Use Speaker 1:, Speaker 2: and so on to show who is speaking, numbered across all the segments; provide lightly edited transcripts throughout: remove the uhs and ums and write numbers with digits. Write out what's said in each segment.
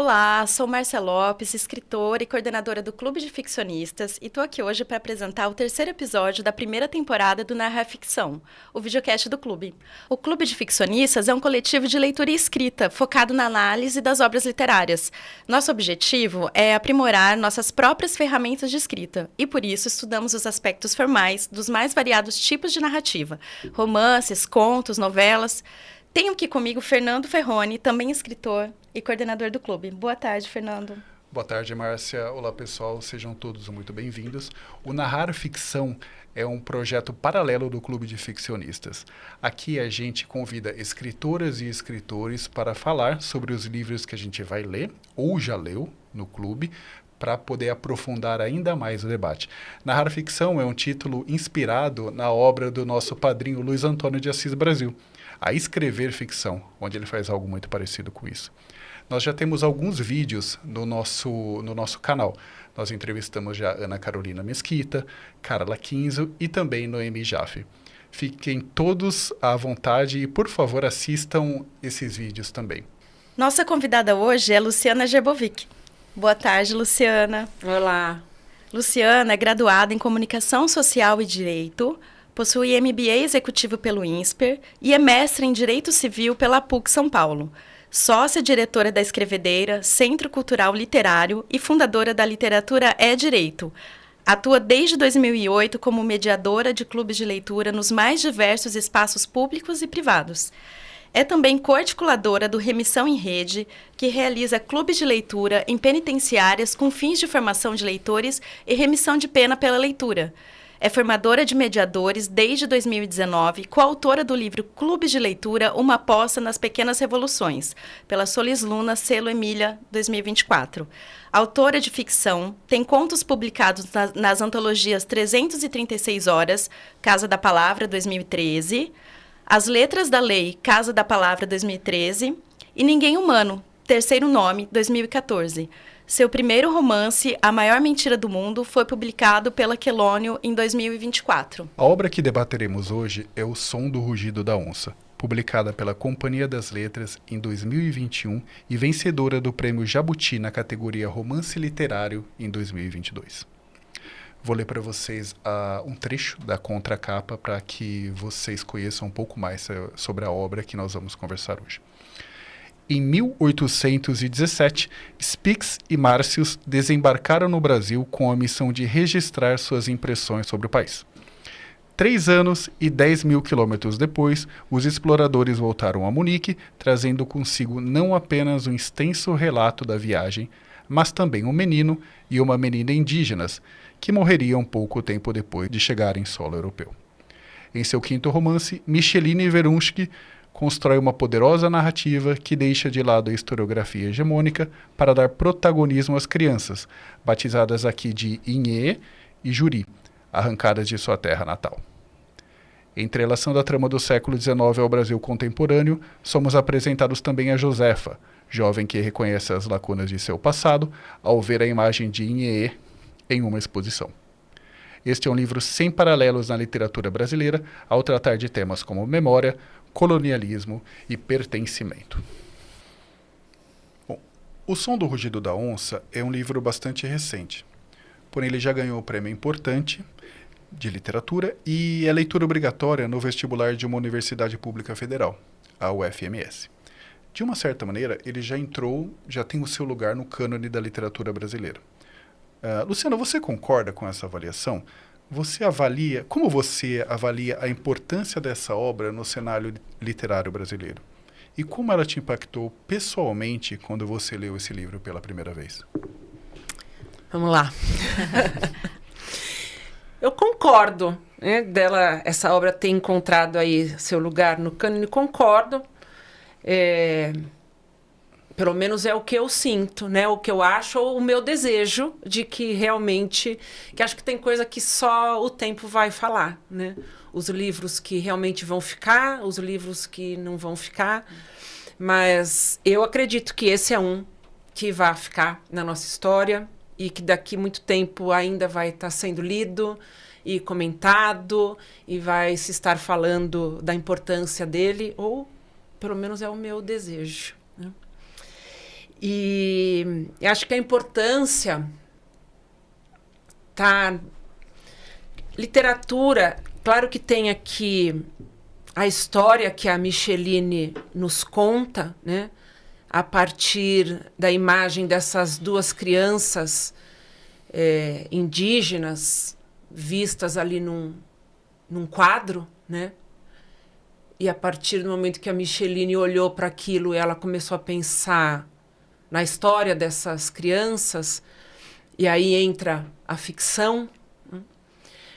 Speaker 1: Olá, sou Márcia Lopes, escritora e coordenadora do Clube de Ficcionistas, e estou aqui hoje para apresentar o terceiro episódio da primeira temporada do Narrar Ficção, o videocast do clube. O Clube de Ficcionistas é um coletivo de leitura e escrita, focado na análise das obras literárias. Nosso objetivo é aprimorar nossas próprias ferramentas de escrita, e por isso estudamos os aspectos formais dos mais variados tipos de narrativa, romances, contos, novelas. Tenho aqui comigo Fernando Ferroni, também escritor e coordenador do clube. Boa tarde, Fernando.
Speaker 2: Boa tarde, Márcia. Olá, pessoal. Sejam todos muito bem-vindos. O Narrar Ficção é um projeto paralelo do Clube de Ficcionistas. Aqui a gente convida escritoras e escritores para falar sobre os livros que a gente vai ler ou já leu no clube, para poder aprofundar ainda mais o debate. Narrar Ficção é um título inspirado na obra do nosso padrinho Luiz Antônio de Assis Brasil, A Escrever Ficção, onde ele faz algo muito parecido com isso. Nós já temos alguns vídeos no nosso canal. Nós entrevistamos já Ana Carolina Mesquita, Carla Quinzo e também Noemi Jaffe. Fiquem todos à vontade e, por favor, assistam esses vídeos também.
Speaker 1: Nossa convidada hoje é Luciana Gerbovic. Boa tarde, Luciana.
Speaker 3: Olá.
Speaker 1: Luciana é graduada em Comunicação Social e Direito, possui MBA executivo pelo INSPER e é mestre em Direito Civil pela PUC São Paulo. Sócia-diretora da Escrevedeira, Centro Cultural Literário e fundadora da Literatura é Direito. Atua desde 2008 como mediadora de clubes de leitura nos mais diversos espaços públicos e privados. É também coarticuladora do Remissão em Rede, que realiza clubes de leitura em penitenciárias com fins de formação de leitores e remissão de pena pela leitura. É formadora de mediadores desde 2019, coautora do livro Clubes de Leitura, Uma Aposta nas Pequenas Revoluções, pela Solis Luna, selo Emília, 2024. Autora de ficção, tem contos publicados nas antologias 336 Horas, Casa da Palavra, 2013, As Letras da Lei, Casa da Palavra, 2013, e Ninguém Humano, Terceiro Nome, 2014. Seu primeiro romance, A Maior Mentira do Mundo, foi publicado pela Quelônio em 2024.
Speaker 2: A obra que debateremos hoje é O Som do Rugido da Onça, publicada pela Companhia das Letras em 2021 e vencedora do Prêmio Jabuti na categoria Romance Literário em 2022. Vou ler para vocês um trecho da contracapa para que vocês conheçam um pouco mais sobre a obra que nós vamos conversar hoje. Em 1817, Spix e Március desembarcaram no Brasil com a missão de registrar suas impressões sobre o país. 3 anos e 10 mil quilômetros depois, os exploradores voltaram a Munique, trazendo consigo não apenas um extenso relato da viagem, mas também um menino e uma menina indígenas, que morreriam pouco tempo depois de chegar em solo europeu. Em seu quinto romance, Micheline Verunski constrói uma poderosa narrativa que deixa de lado a historiografia hegemônica para dar protagonismo às crianças, batizadas aqui de Inhê e Juri, arrancadas de sua terra natal. Entrelaçando a trama do século XIX ao Brasil contemporâneo, somos apresentados também a Josefa, jovem que reconhece as lacunas de seu passado ao ver a imagem de Inhê em uma exposição. Este é um livro sem paralelos na literatura brasileira ao tratar de temas como memória, colonialismo e pertencimento. Bom, O Som do Rugido da Onça é um livro bastante recente, porém ele já ganhou um prêmio importante de literatura e é leitura obrigatória no vestibular de uma universidade pública federal, a UFMS. De uma certa maneira, ele já tem o seu lugar no cânone da literatura brasileira. Luciana, você concorda com essa avaliação? Como você avalia a importância dessa obra no cenário literário brasileiro? E como ela te impactou pessoalmente quando você leu esse livro pela primeira vez?
Speaker 3: Vamos lá. Eu concordo, né, essa obra ter encontrado aí seu lugar no cânone, concordo. Pelo menos é o que eu sinto, né? O que eu acho, ou o meu desejo de que realmente... Que acho que tem coisa que só o tempo vai falar, né? Os livros que realmente vão ficar, os livros que não vão ficar. Mas eu acredito que esse é um que vai ficar na nossa história e que daqui muito tempo ainda vai estar sendo lido e comentado e vai se estar falando da importância dele, ou pelo menos é o meu desejo, né? E eu acho que a importância tá... Literatura, claro que tem aqui a história que a Micheline nos conta, né? A partir da imagem dessas duas crianças indígenas vistas ali num quadro, né? E a partir do momento que a Micheline olhou para aquilo, ela começou a pensar na história dessas crianças, e aí entra a ficção.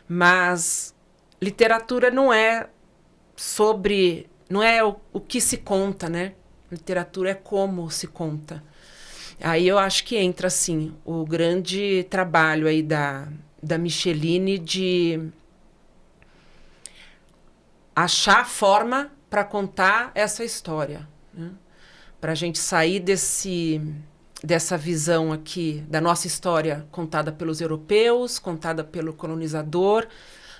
Speaker 3: Mas literatura não é sobre... Não é o que se conta, né? Literatura é como se conta. Aí eu acho que entra, assim, o grande trabalho aí da Micheline de achar a forma para contar essa história, né? Para a gente sair dessa visão aqui da nossa história contada pelos europeus, contada pelo colonizador.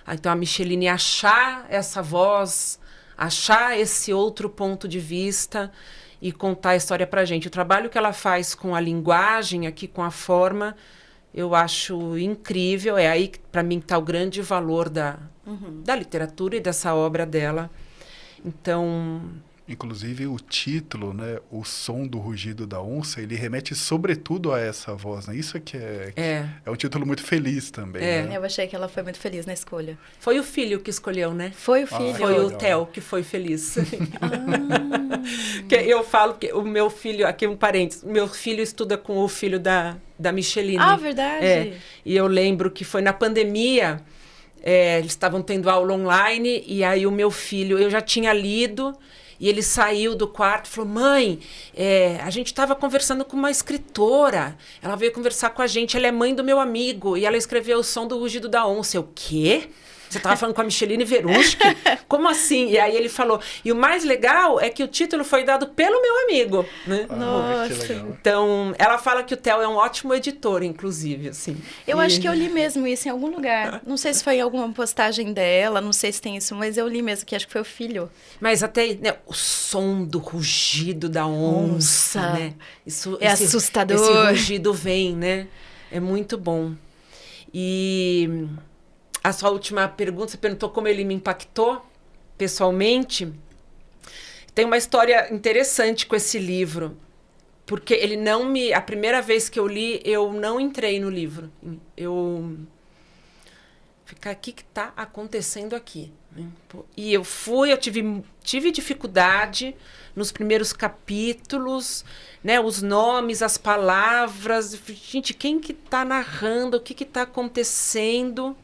Speaker 3: Então, a Micheline achar essa voz, achar esse outro ponto de vista e contar a história para a gente. O trabalho que ela faz com a linguagem, aqui com a forma, eu acho incrível. É aí, para mim, que está o grande valor da literatura e dessa obra dela. Então...
Speaker 2: Inclusive o título, né, O Som do Rugido da Onça, ele remete sobretudo a essa voz, né? Isso que é um título muito feliz também, né?
Speaker 1: Eu achei que ela foi muito feliz na escolha.
Speaker 3: Foi o filho que escolheu, né?
Speaker 1: Foi o filho?
Speaker 3: Foi o Theo que foi feliz. Que eu falo que o meu filho, aqui um parênteses, meu filho estuda com o filho da Micheline.
Speaker 1: Ah, verdade?
Speaker 3: E eu lembro que foi na pandemia, eles estavam tendo aula online, e aí o meu filho, eu já tinha lido, e ele saiu do quarto e falou: mãe, a gente estava conversando com uma escritora. Ela veio conversar com a gente, ela é mãe do meu amigo. E ela escreveu O Som do Rugido da Onça. Eu, o quê? Você estava falando com a Micheline Veruschi? Como assim? E aí ele falou... E o mais legal é que o título foi dado pelo meu amigo, né?
Speaker 1: Nossa.
Speaker 2: Que legal.
Speaker 3: Então, ela fala que o Theo é um ótimo editor, inclusive, assim.
Speaker 1: Eu acho que eu li mesmo isso em algum lugar. Não sei se foi em alguma postagem dela, não sei se tem isso, mas eu li mesmo, que acho que foi o filho.
Speaker 3: Mas até, né, o som do rugido da onça, né? Isso,
Speaker 1: é assustador.
Speaker 3: Esse rugido vem, né? É muito bom. E a sua última pergunta, você perguntou como ele me impactou pessoalmente. Tem uma história interessante com esse livro, porque ele não me... A primeira vez que eu li, eu não entrei no livro. Eu... Ficar, o que está acontecendo aqui? E eu tive dificuldade nos primeiros capítulos, né? Os nomes, as palavras. Gente, quem que está narrando? O que está acontecendo?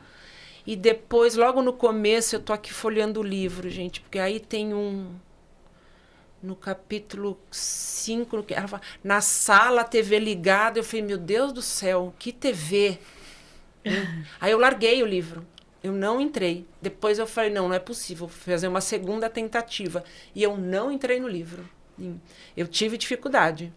Speaker 3: E depois, logo no começo, eu estou aqui folheando o livro, gente, porque aí tem no capítulo 5, ela fala, na sala, a TV ligada. Eu falei, meu Deus do céu, que TV? Aí eu larguei o livro. Eu não entrei. Depois eu falei, não é possível. Vou fazer uma segunda tentativa. E eu não entrei no livro. Eu tive dificuldade.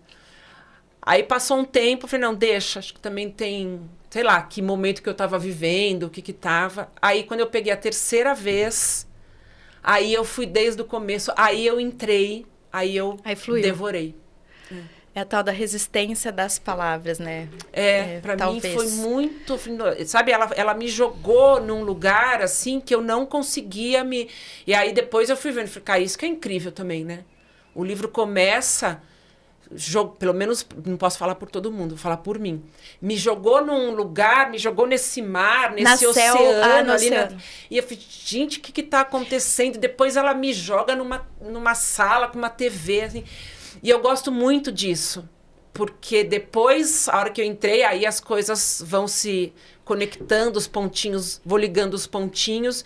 Speaker 3: Aí passou um tempo, eu falei, não, deixa. Acho que também tem, sei lá, que momento que eu estava vivendo, o que estava. Aí quando eu peguei a terceira vez, aí eu fui desde o começo, aí eu entrei, aí
Speaker 1: fluiu.
Speaker 3: Devorei.
Speaker 1: É a tal da resistência das palavras, né?
Speaker 3: Pra mim foi muito... Sabe, ela me jogou num lugar, assim, que eu não conseguia me... E aí depois eu fui vendo, falei, cara, isso que é incrível também, né? O livro começa... Pelo menos, não posso falar por todo mundo, vou falar por mim. Me jogou num lugar, me jogou nesse mar, nesse oceano. E eu falei, gente, o que está acontecendo? Depois ela me joga numa sala com uma TV, assim... E eu gosto muito disso, porque depois, a hora que eu entrei, aí as coisas vão se conectando, os pontinhos, vou ligando os pontinhos.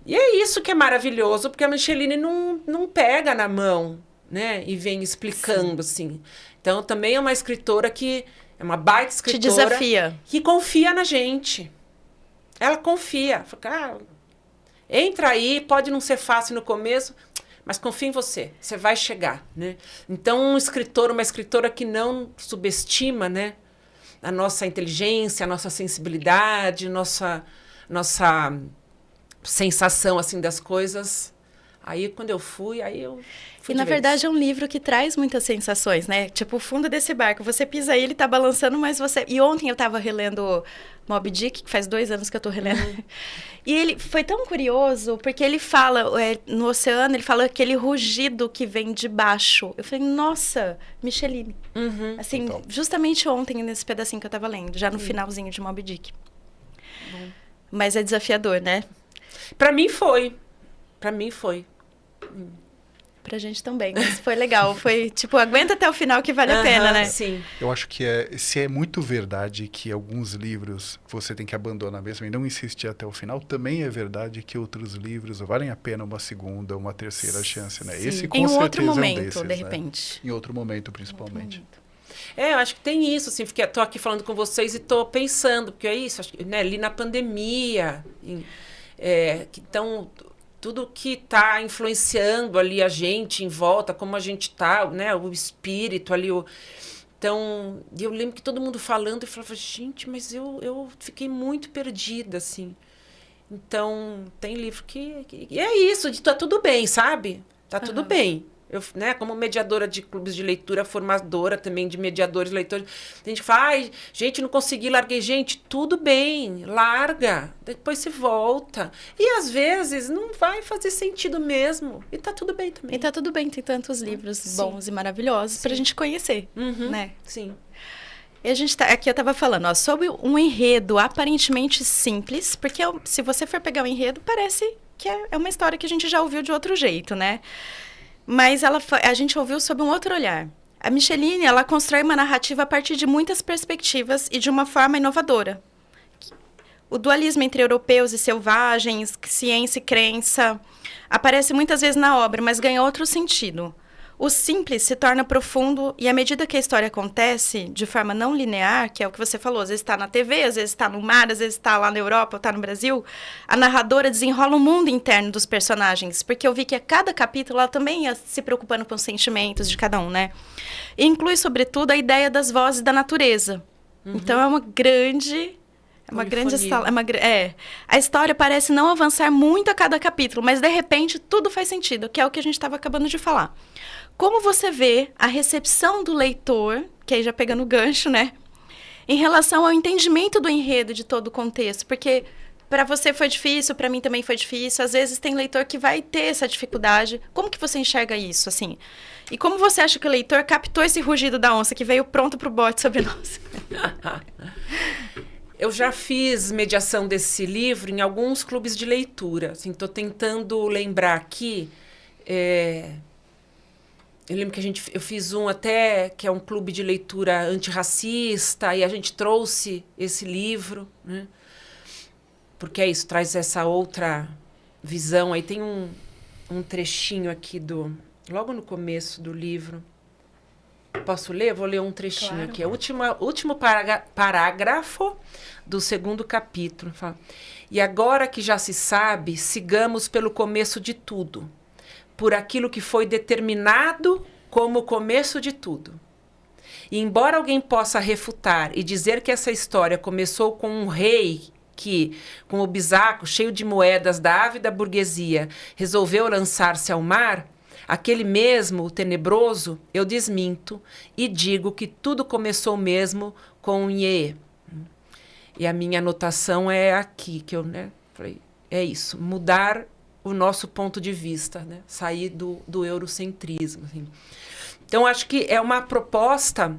Speaker 3: E é isso que é maravilhoso, porque a Micheline não pega na mão, né? E vem explicando, assim. Então, também é uma escritora que... É uma baita escritora.
Speaker 1: Te desafia.
Speaker 3: Que confia na gente. Ela confia. Fala, entra aí, pode não ser fácil no começo... Mas confia em você, você vai chegar, né? Então, uma escritora que não subestima, né, a nossa inteligência, a nossa sensibilidade, nossa sensação, assim, das coisas, Aí, quando eu fui, eu fui
Speaker 1: E, na
Speaker 3: de vez.
Speaker 1: verdade, é um livro que traz muitas sensações, né? Tipo, o fundo desse barco. Você pisa aí, ele tá balançando, mas você... E ontem eu tava relendo Moby Dick, que faz 2 anos que eu tô relendo. E ele foi tão curioso, porque ele fala, no oceano, ele fala aquele rugido que vem de baixo. Eu falei, nossa, Micheline. Assim,
Speaker 2: Total.
Speaker 1: justamente ontem, nesse pedacinho que eu tava lendo, já no finalzinho de Moby Dick. Mas é desafiador, né?
Speaker 3: Pra mim foi. Pra mim foi.
Speaker 1: Pra gente também, mas foi legal. Foi, tipo, aguenta até o final que vale a pena,
Speaker 3: Aham,
Speaker 1: né?
Speaker 3: Sim.
Speaker 2: Eu acho que se é muito verdade que alguns livros você tem que abandonar mesmo e não insistir até o final, também é verdade que outros livros valem a pena uma segunda, uma terceira chance, né?
Speaker 3: Sim.
Speaker 2: Esse com
Speaker 1: Em um
Speaker 2: certeza
Speaker 1: outro
Speaker 2: é um
Speaker 1: momento,
Speaker 2: desses,
Speaker 1: de
Speaker 2: né?
Speaker 1: repente.
Speaker 2: Em outro momento, principalmente.
Speaker 3: Eu acho que tem isso, assim, porque eu tô aqui falando com vocês e tô pensando, porque é isso, acho que, né, ali na pandemia, então, tudo que tá influenciando ali a gente em volta, como a gente tá, né, o espírito ali, então, eu lembro que todo mundo falando, eu falava, gente, mas eu fiquei muito perdida, assim. Então, tem livro e é isso, tá tudo bem, sabe? Tá tudo bem. Eu, né, como mediadora de clubes de leitura, formadora também de mediadores, leitores, tem gente que fala, ai, gente, não consegui, larguei. Gente, tudo bem, larga, depois você volta. E às vezes não vai fazer sentido mesmo. E tá tudo bem também.
Speaker 1: E tá tudo bem, tem tantos livros bons e maravilhosos pra gente conhecer, né?
Speaker 3: Sim.
Speaker 1: E a gente aqui eu tava falando, ó, sobre um enredo aparentemente simples, porque se você for pegar o enredo, parece que é uma história que a gente já ouviu de outro jeito, né? Mas a gente ouviu sob um outro olhar. A Micheline, ela constrói uma narrativa a partir de muitas perspectivas e de uma forma inovadora. O dualismo entre europeus e selvagens, ciência e crença, aparece muitas vezes na obra, mas ganha outro sentido. O simples se torna profundo e, à medida que a história acontece, de forma não linear, que é o que você falou, às vezes está na TV, às vezes está no mar, às vezes está lá na Europa ou está no Brasil, a narradora desenrola o mundo interno dos personagens, porque eu vi que a cada capítulo ela também ia se preocupando com os sentimentos de cada um, né? E inclui, sobretudo, a ideia das vozes da natureza. Então, é uma grande... A história parece não avançar muito a cada capítulo, mas, de repente, tudo faz sentido, que é o que a gente estava acabando de falar. Como você vê a recepção do leitor, que aí já pegando o gancho, né? Em relação ao entendimento do enredo de todo o contexto, porque para você foi difícil, para mim também foi difícil. Às vezes tem leitor que vai ter essa dificuldade. Como que você enxerga isso, assim? E como você acha que o leitor captou esse rugido da onça que veio pronto pro bote sobre nós?
Speaker 3: Eu já fiz mediação desse livro em alguns clubes de leitura. Assim, tô tentando lembrar aqui. Eu lembro que eu fiz um até, que é um clube de leitura antirracista, e a gente trouxe esse livro, né? Porque é isso, traz essa outra visão. Aí tem um trechinho aqui logo no começo do livro. Posso ler? Vou ler um trechinho
Speaker 1: Claro.
Speaker 3: aqui. É o último parágrafo do 2º capítulo. Fala, e agora que já se sabe, sigamos pelo começo de tudo, por aquilo que foi determinado como o começo de tudo. E embora alguém possa refutar e dizer que essa história começou com um rei que, com o bisaco cheio de moedas da ávida burguesia, resolveu lançar-se ao mar, aquele mesmo, o tenebroso, eu desminto e digo que tudo começou mesmo com um Iê. E a minha anotação é aqui, que eu, né, falei, é isso, mudar o nosso ponto de vista, né? Sair do eurocentrismo. Assim. Então, acho que é uma proposta...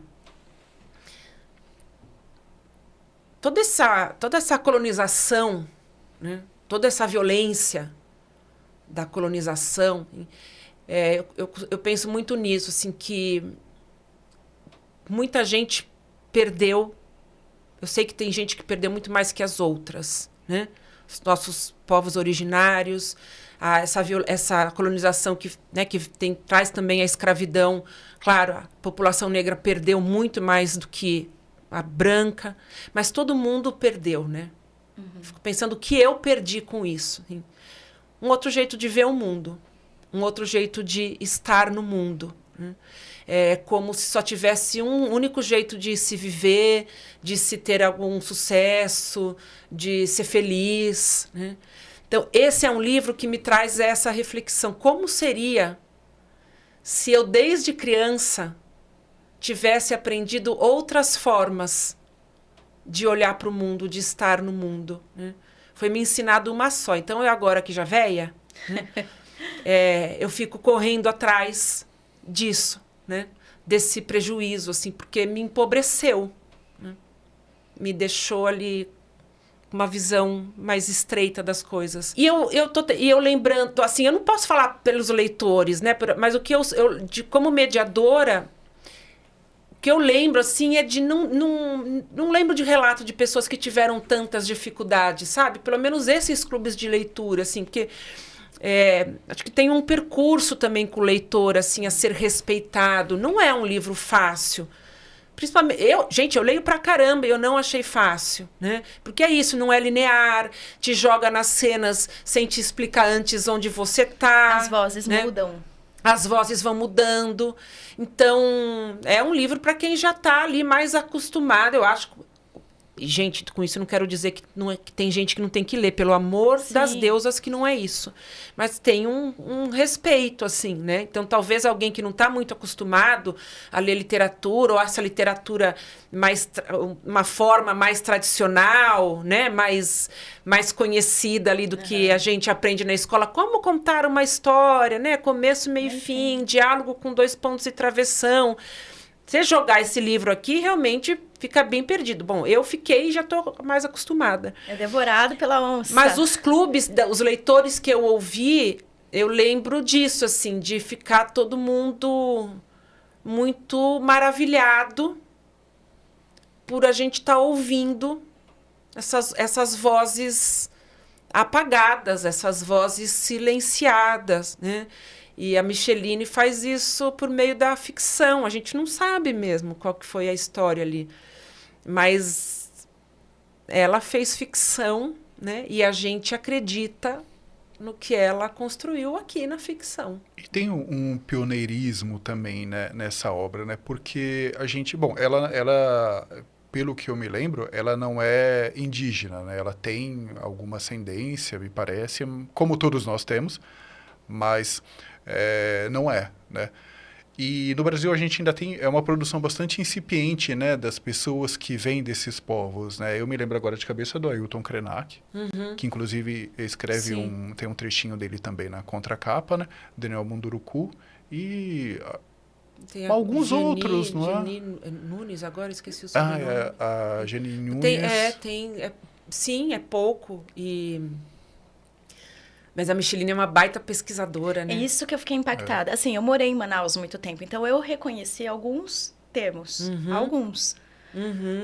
Speaker 3: Toda essa colonização, né? Toda essa violência da colonização, eu penso muito nisso, assim, que muita gente perdeu. Eu sei que tem gente que perdeu muito mais que as outras, né? Os nossos povos originários, essa colonização que, né, traz também a escravidão. Claro, a população negra perdeu muito mais do que a branca, mas todo mundo perdeu, né? Fico pensando o que eu perdi com isso. Assim. Um outro jeito de ver o mundo, um outro jeito de estar no mundo. Né? É como se só tivesse um único jeito de se viver, de se ter algum sucesso, de ser feliz. Né? Então, esse é um livro que me traz essa reflexão. Como seria se eu, desde criança, tivesse aprendido outras formas de olhar para o mundo, de estar no mundo, né? Foi me ensinado uma só. Então, eu agora que já véia, né? Eu fico correndo atrás disso, né? Desse prejuízo, assim, porque me empobreceu, né? Me deixou ali uma visão mais estreita das coisas. E eu lembrando, assim, eu não posso falar pelos leitores, né? Mas o que como mediadora, o que eu lembro, assim, é de não lembro de relato de pessoas que tiveram tantas dificuldades, sabe? Pelo menos esses clubes de leitura, assim, porque acho que tem um percurso também com o leitor, assim, a ser respeitado. Não é um livro fácil. Principalmente, eu leio pra caramba e eu não achei fácil, né? Porque é isso, não é linear, te joga nas cenas sem te explicar antes onde você tá.
Speaker 1: As vozes, né, mudam.
Speaker 3: As vozes vão mudando. Então, é um livro para quem já tá ali mais acostumado, eu acho. E, gente, com isso eu não quero dizer que, que tem gente que não tem que ler, pelo amor
Speaker 1: Sim.
Speaker 3: das deusas, que não é isso. Mas tem um respeito, assim, né? Então, talvez alguém que não está muito acostumado a ler literatura, ou essa literatura uma forma mais tradicional, né? Mais conhecida ali do que a gente aprende na escola. Como contar uma história, né? Começo, meio e fim, diálogo com 2 pontos e travessão. Você jogar esse livro aqui, realmente fica bem perdido. Bom, eu fiquei e já estou mais acostumada.
Speaker 1: É devorado pela onça.
Speaker 3: Mas os clubes, os leitores que eu ouvi, eu lembro disso, assim, de ficar todo mundo muito maravilhado por a gente estar ouvindo essas vozes apagadas, essas vozes silenciadas, né? E a Micheline faz isso por meio da ficção. A gente não sabe mesmo qual que foi a história ali. Mas ela fez ficção, né? E a gente acredita no que ela construiu aqui na ficção.
Speaker 2: E tem um pioneirismo também, né, nessa obra, né? Porque a gente... Bom, ela, pelo que eu me lembro, ela não é indígena, né? Ela tem alguma ascendência, me parece, como todos nós temos, mas... não é, né? E no Brasil a gente ainda tem uma produção bastante incipiente, né, das pessoas que vêm desses povos, né? Eu me lembro agora de cabeça do Ailton Krenak, que inclusive escreve tem um trechinho dele também na contracapa, né? Daniel Munduruku e
Speaker 3: tem
Speaker 2: alguns outros, não é?
Speaker 3: Geni Nunes, agora esqueci o sobrenome.
Speaker 2: A Geni Nunes.
Speaker 3: Sim, é pouco Mas a Micheline é uma baita pesquisadora, né?
Speaker 1: É isso que eu fiquei impactada. Assim, eu morei em Manaus muito tempo, então eu reconheci alguns termos. Alguns.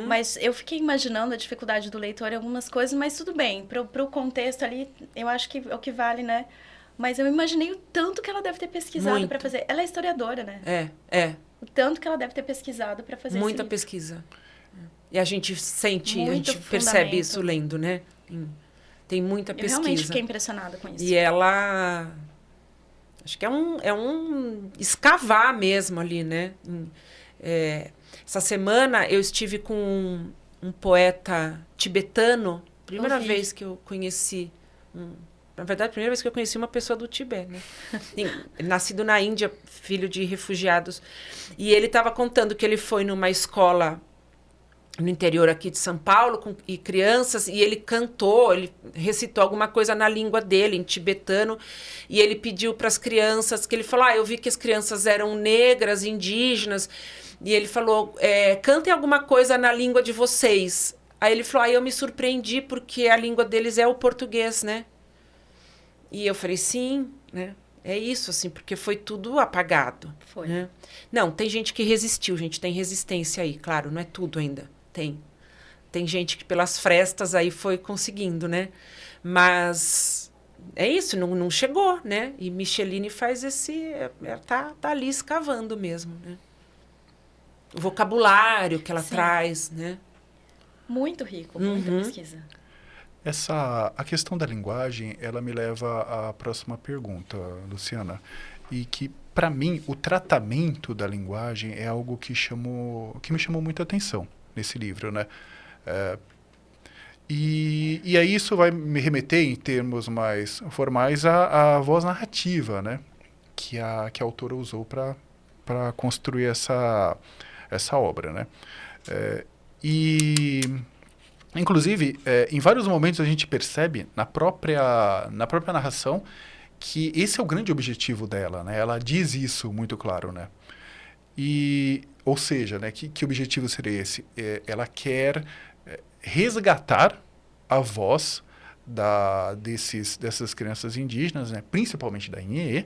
Speaker 1: Mas eu fiquei imaginando a dificuldade do leitor em algumas coisas, mas tudo bem. Pro contexto ali, eu acho que é o que vale, né? Mas eu imaginei o tanto que ela deve ter pesquisado para fazer. Ela é historiadora, né? O tanto que ela deve ter pesquisado para fazer
Speaker 3: muita
Speaker 1: esse
Speaker 3: pesquisa. E a gente sente,
Speaker 1: muito
Speaker 3: a gente percebe isso lendo, né? Tem muita pesquisa.
Speaker 1: Eu realmente fiquei impressionada com isso.
Speaker 3: E ela... Acho que é um escavar mesmo ali, né? Essa semana eu estive com um poeta tibetano. Primeira vez que eu conheci... na verdade, a primeira vez que eu conheci uma pessoa do Tibete, né? Nascido na Índia, filho de refugiados. E ele estava contando que ele foi numa escola no interior aqui de São Paulo, e crianças, e ele cantou, ele recitou alguma coisa na língua dele, em tibetano, e ele pediu para as crianças, que ele falou, eu vi que as crianças eram negras, indígenas, e ele falou, cantem alguma coisa na língua de vocês. Aí ele falou, eu me surpreendi, porque a língua deles é o português, né? E eu falei, sim, né? É isso, assim, porque foi tudo apagado.
Speaker 1: Foi.
Speaker 3: Né? Não, tem gente que resistiu, gente, tem resistência aí, claro, não é tudo ainda. Tem gente que pelas frestas aí foi conseguindo, né? Mas é isso, não chegou, né? E Micheline faz tá ali escavando mesmo, né? O vocabulário que ela traz, né?
Speaker 1: Muito rico, muita pesquisa.
Speaker 2: A questão da linguagem, ela me leva à próxima pergunta, Luciana. E que, para mim, o tratamento da linguagem é algo que me chamou muita atenção nesse livro, né? E aí isso vai me remeter, em termos mais formais, à voz narrativa, né? Que a autora usou para construir essa obra, né? Inclusive, em vários momentos a gente percebe na própria narração que esse é o grande objetivo dela, né? Ela diz isso muito claro, né? Ou seja, né, que objetivo seria esse? Ela quer resgatar a voz dessas crianças indígenas, né, principalmente da Inhê,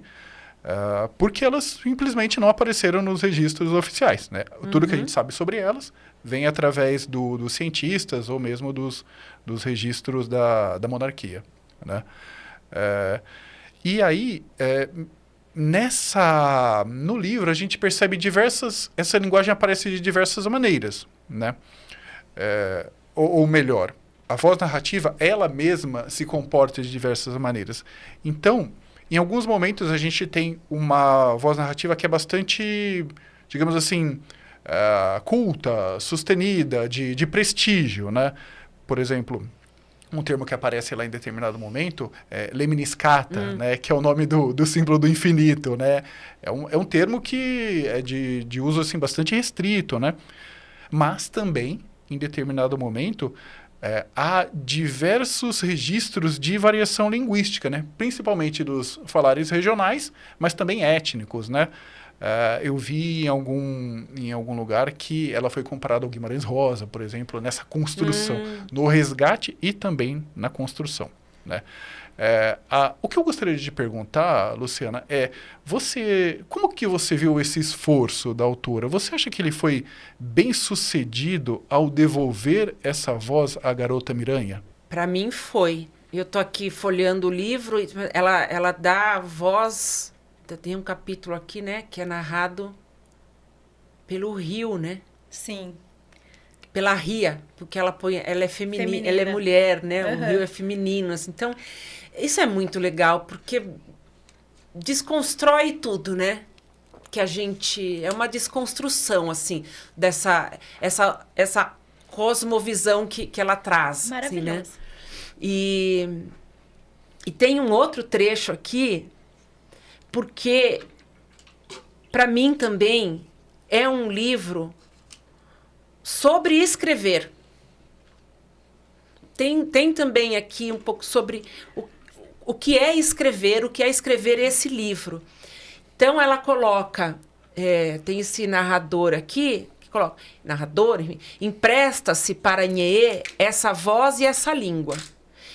Speaker 2: porque elas simplesmente não apareceram nos registros oficiais, né? Tudo que a gente sabe sobre elas vem através dos cientistas ou mesmo dos registros da monarquia, né? E aí, no livro, a gente percebe essa linguagem aparece de diversas maneiras, né? Ou melhor, a voz narrativa, ela mesma se comporta de diversas maneiras. Então, em alguns momentos, a gente tem uma voz narrativa que é bastante, digamos assim, culta, sustenida, de prestígio, né? Por exemplo, um termo que aparece lá em determinado momento é lemniscata, né? Que é o nome do símbolo do infinito, né? É um termo que é de uso assim, bastante restrito, né? Mas também, em determinado momento, há diversos registros de variação linguística, né? Principalmente dos falares regionais, mas também étnicos, né? Eu vi em algum lugar que ela foi comparada ao Guimarães Rosa, por exemplo, nessa construção, no resgate e também na construção, né? O que eu gostaria de te perguntar, Luciana, como que você viu esse esforço da autora? Você acha que ele foi bem sucedido ao devolver essa voz à garota Miranha?
Speaker 3: Para mim foi. Eu tô aqui folheando o livro, ela dá voz. Tem um capítulo aqui, né, que é narrado pelo rio, né?
Speaker 1: Sim.
Speaker 3: Pela Ria, porque ela é feminina, ela é mulher, né? O rio é feminino, assim. Então, isso é muito legal, porque desconstrói tudo, né? Que a gente... É uma desconstrução, assim, essa cosmovisão que ela traz.
Speaker 1: Maravilhoso.
Speaker 3: Assim, né? E tem um outro trecho aqui, porque, para mim também, é um livro sobre escrever. Tem também aqui um pouco sobre o que é escrever esse livro. Então, ela coloca, tem esse narrador aqui, que coloca, empresta-se para Inhê essa voz e essa língua.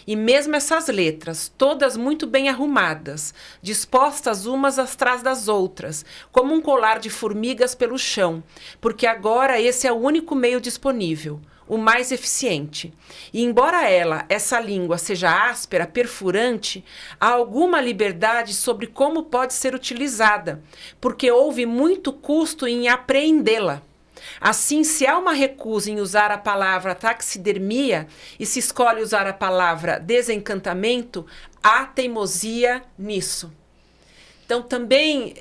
Speaker 3: E mesmo essas letras, todas muito bem arrumadas, dispostas umas atrás das outras, como um colar de formigas pelo chão, porque agora esse é o único meio disponível, o mais eficiente. E embora essa língua, seja áspera, perfurante, há alguma liberdade sobre como pode ser utilizada, porque houve muito custo em apreendê-la. Assim, se há uma recusa em usar a palavra taxidermia e se escolhe usar a palavra desencantamento, há teimosia nisso. Então, também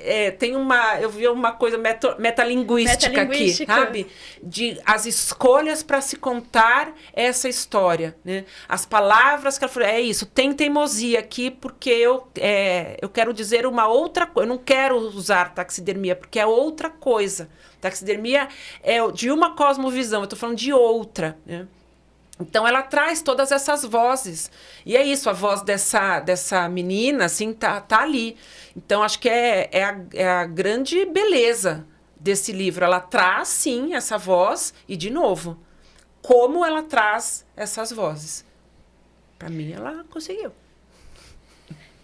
Speaker 3: eu vi uma coisa metalinguística aqui, sabe? As escolhas para se contar essa história, né? As palavras que ela falou, isso, tem teimosia aqui, porque eu quero dizer uma outra coisa. Eu não quero usar taxidermia, porque é outra coisa. Taxidermia é de uma cosmovisão, eu estou falando de outra, né? Então, ela traz todas essas vozes. E é isso, a voz dessa menina, assim, tá ali. Então, acho que é a grande beleza desse livro. Ela traz, sim, essa voz. E, de novo, como ela traz essas vozes. Para mim, ela conseguiu.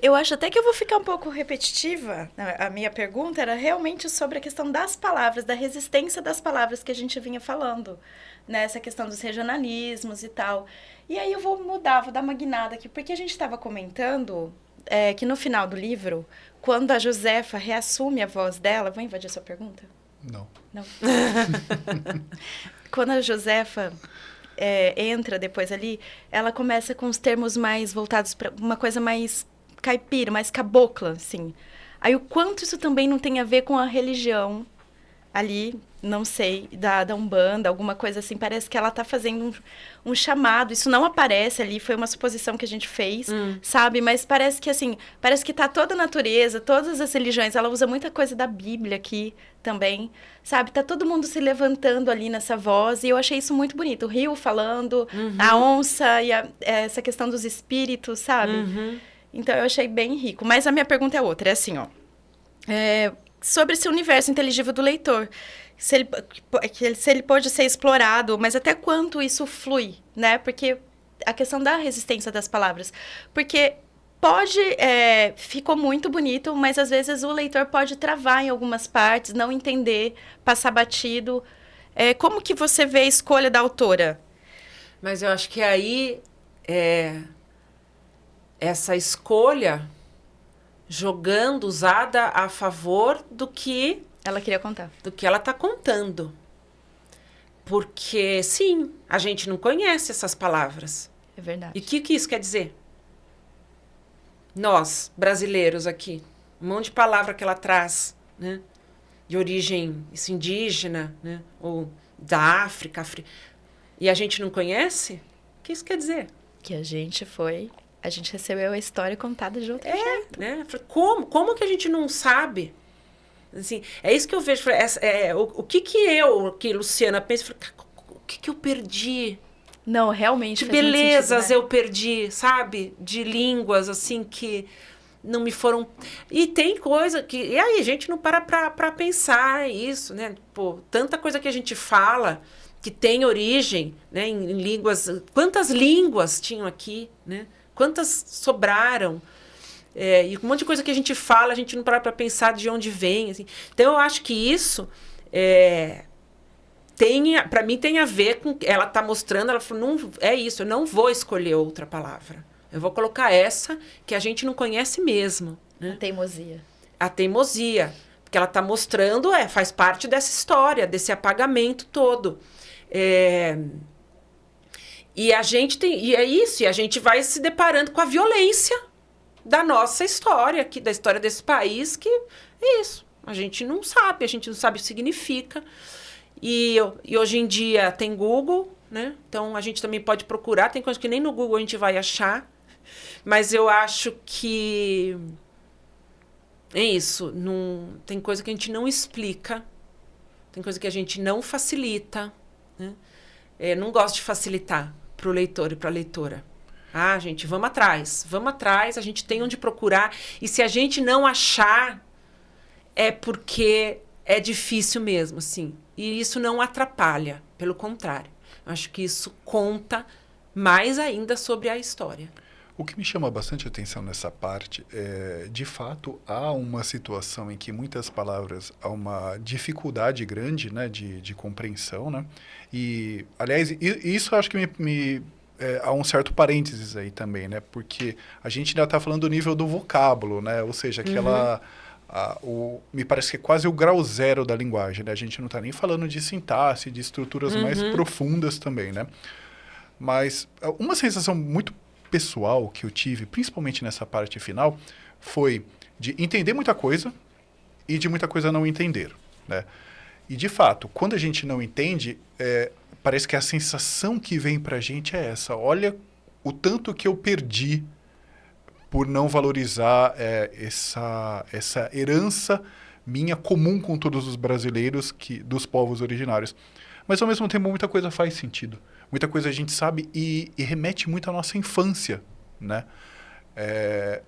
Speaker 1: Eu acho até que eu vou ficar um pouco repetitiva. A minha pergunta era realmente sobre a questão das palavras, da resistência das palavras que a gente vinha falando. Nessa questão dos regionalismos e tal. E aí eu vou dar uma guinada aqui, porque a gente estava comentando que no final do livro, quando a Josefa reassume a voz dela... Vou invadir a sua pergunta?
Speaker 2: Não.
Speaker 1: Quando a Josefa entra depois ali, ela começa com os termos mais voltados para uma coisa mais caipira, mais cabocla, assim. Aí o quanto isso também não tem a ver com a religião ali, não sei, da Umbanda, alguma coisa assim. Parece que ela tá fazendo um chamado. Isso não aparece ali, foi uma suposição que a gente fez, sabe? Mas parece que, assim, parece que tá toda a natureza, todas as religiões. Ela usa muita coisa da Bíblia aqui também, sabe? Tá todo mundo se levantando ali nessa voz. E eu achei isso muito bonito. O rio falando, a onça e essa questão dos espíritos, sabe? Então, eu achei bem rico. Mas a minha pergunta é outra, é assim, ó. Sobre esse universo inteligível do leitor. Se ele pode ser explorado, mas até quanto isso flui, né? Porque a questão da resistência das palavras. Porque ficou muito bonito, mas às vezes o leitor pode travar em algumas partes, não entender, passar batido. Como que você vê a escolha da autora?
Speaker 3: Mas eu acho que aí essa escolha usada a favor do que
Speaker 1: Ela queria contar.
Speaker 3: ela está contando. Porque, sim, a gente não conhece essas palavras.
Speaker 1: É verdade.
Speaker 3: E o que isso quer dizer? Nós, brasileiros aqui, um monte de palavra que ela traz, né? De origem indígena, né? Ou da África. E a gente não conhece? O que isso quer dizer?
Speaker 1: Que a gente recebeu a história contada de outro jeito.
Speaker 3: Né? Como que a gente não sabe? Assim, é isso que eu vejo. O que Luciana pensa? O que eu perdi?
Speaker 1: Não, realmente
Speaker 3: Que
Speaker 1: faz muito
Speaker 3: belezas
Speaker 1: sentido, né?
Speaker 3: eu perdi, sabe? De línguas, assim, que não me foram... E tem coisa que... E aí, a gente não para pra pensar isso, né? Pô, tanta coisa que a gente fala que tem origem, né? Em línguas... Quantas línguas tinham aqui, né? Quantas sobraram? E um monte de coisa que a gente fala, a gente não para pra pensar de onde vem, assim. Então, eu acho que isso... para mim tem a ver com ela tá mostrando, ela falou, não é isso, eu não vou escolher outra palavra. Eu vou colocar essa que a gente não conhece mesmo, né?
Speaker 1: A teimosia.
Speaker 3: A teimosia, porque ela tá mostrando, faz parte dessa história, desse apagamento todo. E a gente e é isso, e a gente vai se deparando com a violência da nossa história, da história desse país, que é isso. A gente não sabe o que significa. E hoje em dia tem Google, né? Então a gente também pode procurar. Tem coisas que nem no Google a gente vai achar. Mas eu acho que é isso. Tem coisa que a gente não explica. Tem coisa que a gente não facilita. Né? Não gosto de facilitar para o leitor e para a leitora. Gente, vamos atrás. Vamos atrás, a gente tem onde procurar. E se a gente não achar, é porque é difícil mesmo, assim. E isso não atrapalha, pelo contrário. Acho que isso conta mais ainda sobre a história.
Speaker 2: O que me chama bastante atenção nessa parte de fato, há uma situação em que muitas palavras há uma dificuldade grande, né, de compreensão, né? E, aliás, isso acho que há um certo parênteses aí também, né? Porque a gente ainda está falando do nível do vocábulo, né? Ou seja, aquela... me parece que é quase o grau zero da linguagem, né? A gente não está nem falando de sintaxe, de estruturas mais profundas também, né? Mas uma sensação muito pessoal que eu tive, principalmente nessa parte final, foi de entender muita coisa e de muita coisa não entender, né? E, de fato, quando a gente não entende, parece que a sensação que vem para a gente é essa. Olha o tanto que eu perdi por não valorizar essa herança minha comum com todos os brasileiros dos povos originários. Mas, ao mesmo tempo, muita coisa faz sentido. Muita coisa a gente sabe e remete muito à nossa infância, né?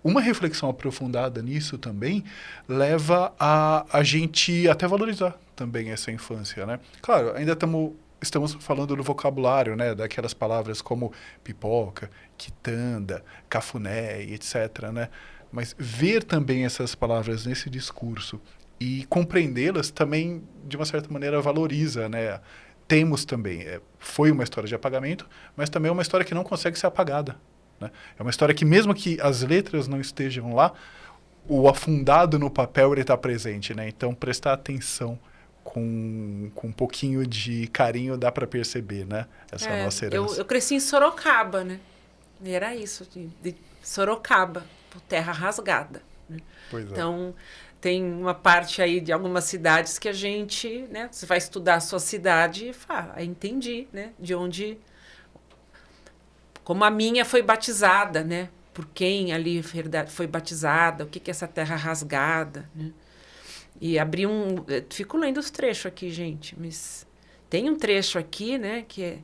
Speaker 2: Uma reflexão aprofundada nisso também leva a gente até valorizar também essa infância, né? Claro, ainda estamos falando do vocabulário, né? Daquelas palavras como pipoca, quitanda, cafuné, etc., né? Mas ver também essas palavras nesse discurso e compreendê-las também, de uma certa maneira, valoriza, né? Temos também, foi uma história de apagamento, mas também é uma história que não consegue ser apagada, né? É uma história que, mesmo que as letras não estejam lá, o afundado no papel está presente, né? Então, prestar atenção com um pouquinho de carinho dá para perceber, né? Essa nossa herança.
Speaker 3: Eu cresci em Sorocaba, né? E era isso, de Sorocaba, terra rasgada. Né?
Speaker 2: Pois é.
Speaker 3: Então, tem uma parte aí de algumas cidades que a gente, né? Você vai estudar a sua cidade e fala, entendi, né? De onde... Como a minha foi batizada, né? Por quem ali foi batizada, o que é essa terra rasgada, né? E abri um... Fico lendo os trechos aqui, gente, mas tem um trecho aqui, né? Que é: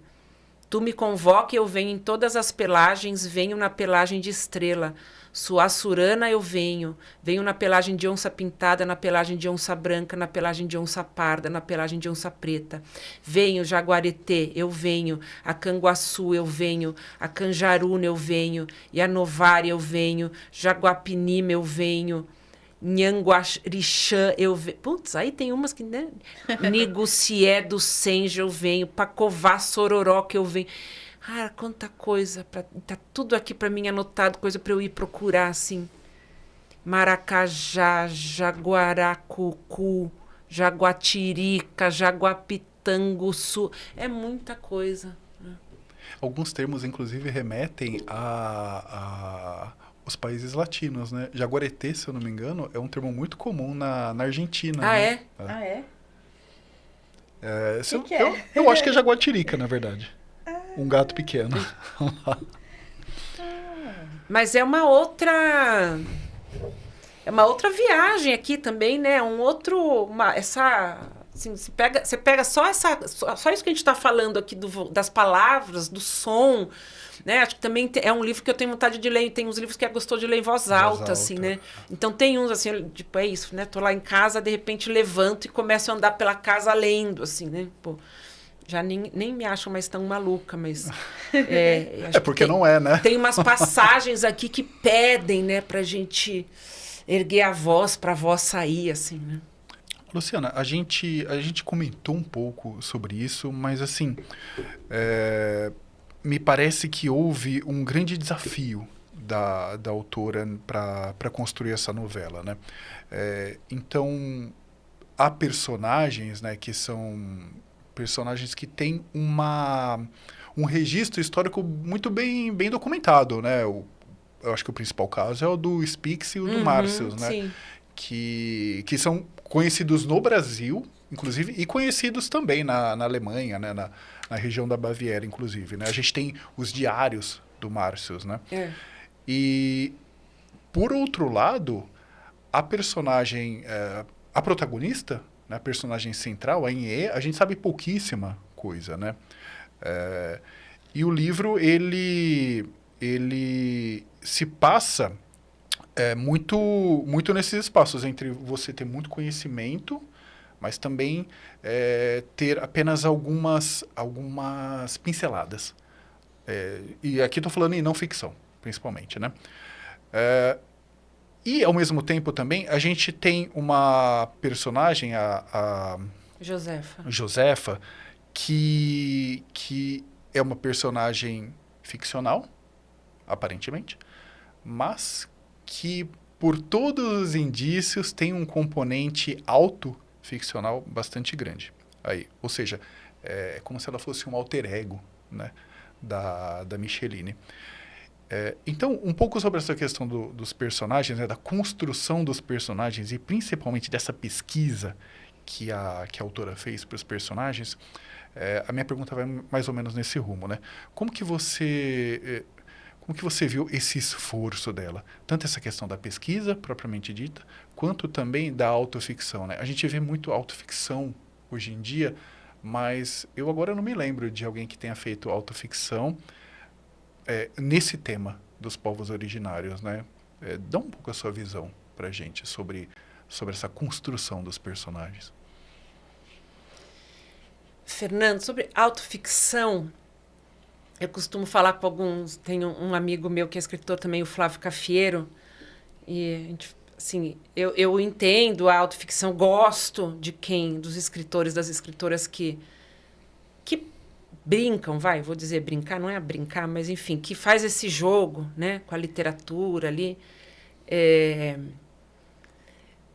Speaker 3: tu me convoca, eu venho em todas as pelagens, venho na pelagem de estrela. Suassurana eu venho na pelagem de onça pintada, na pelagem de onça branca, na pelagem de onça parda, na pelagem de onça preta. Venho Jaguareté, eu venho, a Canguaçu eu venho, a Canjaruna eu venho, Yanovari eu venho, Jaguapinima eu venho, Nhanguarixã eu venho. Putz, aí tem umas que, né? Nigucié do Senja eu venho, Pacová Sororoca eu venho. Ah, quanta coisa, tá tudo aqui para mim anotado, coisa para eu ir procurar, assim. Maracajá, Jaguaracucu, Jaguatirica, Jaguapitanguçu, é muita coisa.
Speaker 2: Alguns termos, inclusive, remetem a os países latinos, né? Jaguareté, se eu não me engano, é um termo muito comum na Argentina.
Speaker 3: Ah,
Speaker 2: né?
Speaker 3: é?
Speaker 1: Ah, é?
Speaker 2: Que é? Eu acho que é jaguatirica, na verdade. Um gato pequeno.
Speaker 3: Mas é uma outra viagem aqui também, né? Assim, você pega só isso que a gente está falando aqui das palavras, do som, né? Acho que também é um livro que eu tenho vontade de ler. Tem uns livros que é gostoso de ler em voz alta, assim, né? Então tem uns assim, tipo, é isso, né? Tô lá em casa, de repente levanto e começo a andar pela casa lendo, assim, né? Pô, já nem me acho mais tão maluca, mas...
Speaker 2: É porque não é, né?
Speaker 3: Tem umas passagens aqui que pedem, né, pra gente erguer a voz, pra voz sair, assim, né?
Speaker 2: Luciana, a gente comentou um pouco sobre isso, mas assim, me parece que houve um grande desafio da autora para construir essa novela, né? Então, há personagens, né, que são personagens que têm um registro histórico muito bem documentado, né? Eu acho que o principal caso é o do Spix e o do Márcios, né?
Speaker 3: Sim.
Speaker 2: Que são conhecidos no Brasil, inclusive, e conhecidos também na Alemanha, né? Na região da Baviera, inclusive, né? A gente tem os diários do Márcios, né? E, por outro lado, a personagem, a protagonista, né? A personagem central, a Inê, a gente sabe pouquíssima coisa, né? E o livro, ele se passa muito nesses espaços entre você ter muito conhecimento, mas também ter apenas algumas pinceladas. E aqui estou falando em não ficção, principalmente, né? E, ao mesmo tempo, também, a gente tem uma personagem, a Josefa, que é uma personagem ficcional, aparentemente, mas que, por todos os indícios, tem um componente autoficcional bastante grande. Ou seja, é como se ela fosse um alter ego, né, da Micheline. Então, um pouco sobre essa questão dos personagens, né, da construção dos personagens e principalmente dessa pesquisa que a autora fez para os personagens, a minha pergunta vai mais ou menos nesse rumo, né? Como que você viu esse esforço dela? Tanto essa questão da pesquisa, propriamente dita, quanto também da autoficção, né? A gente vê muito autoficção hoje em dia, mas eu agora não me lembro de alguém que tenha feito autoficção nesse tema dos povos originários, né? Dá um pouco a sua visão para a gente sobre essa construção dos personagens.
Speaker 3: Fernando, sobre autoficção, eu costumo falar com alguns... Tenho um amigo meu que é escritor também, o Flávio Cafiero, e a gente, assim, eu entendo a autoficção, gosto dos escritores, das escritoras que brincam, vou dizer brincar, não é brincar, mas enfim, que faz esse jogo, né, com a literatura ali.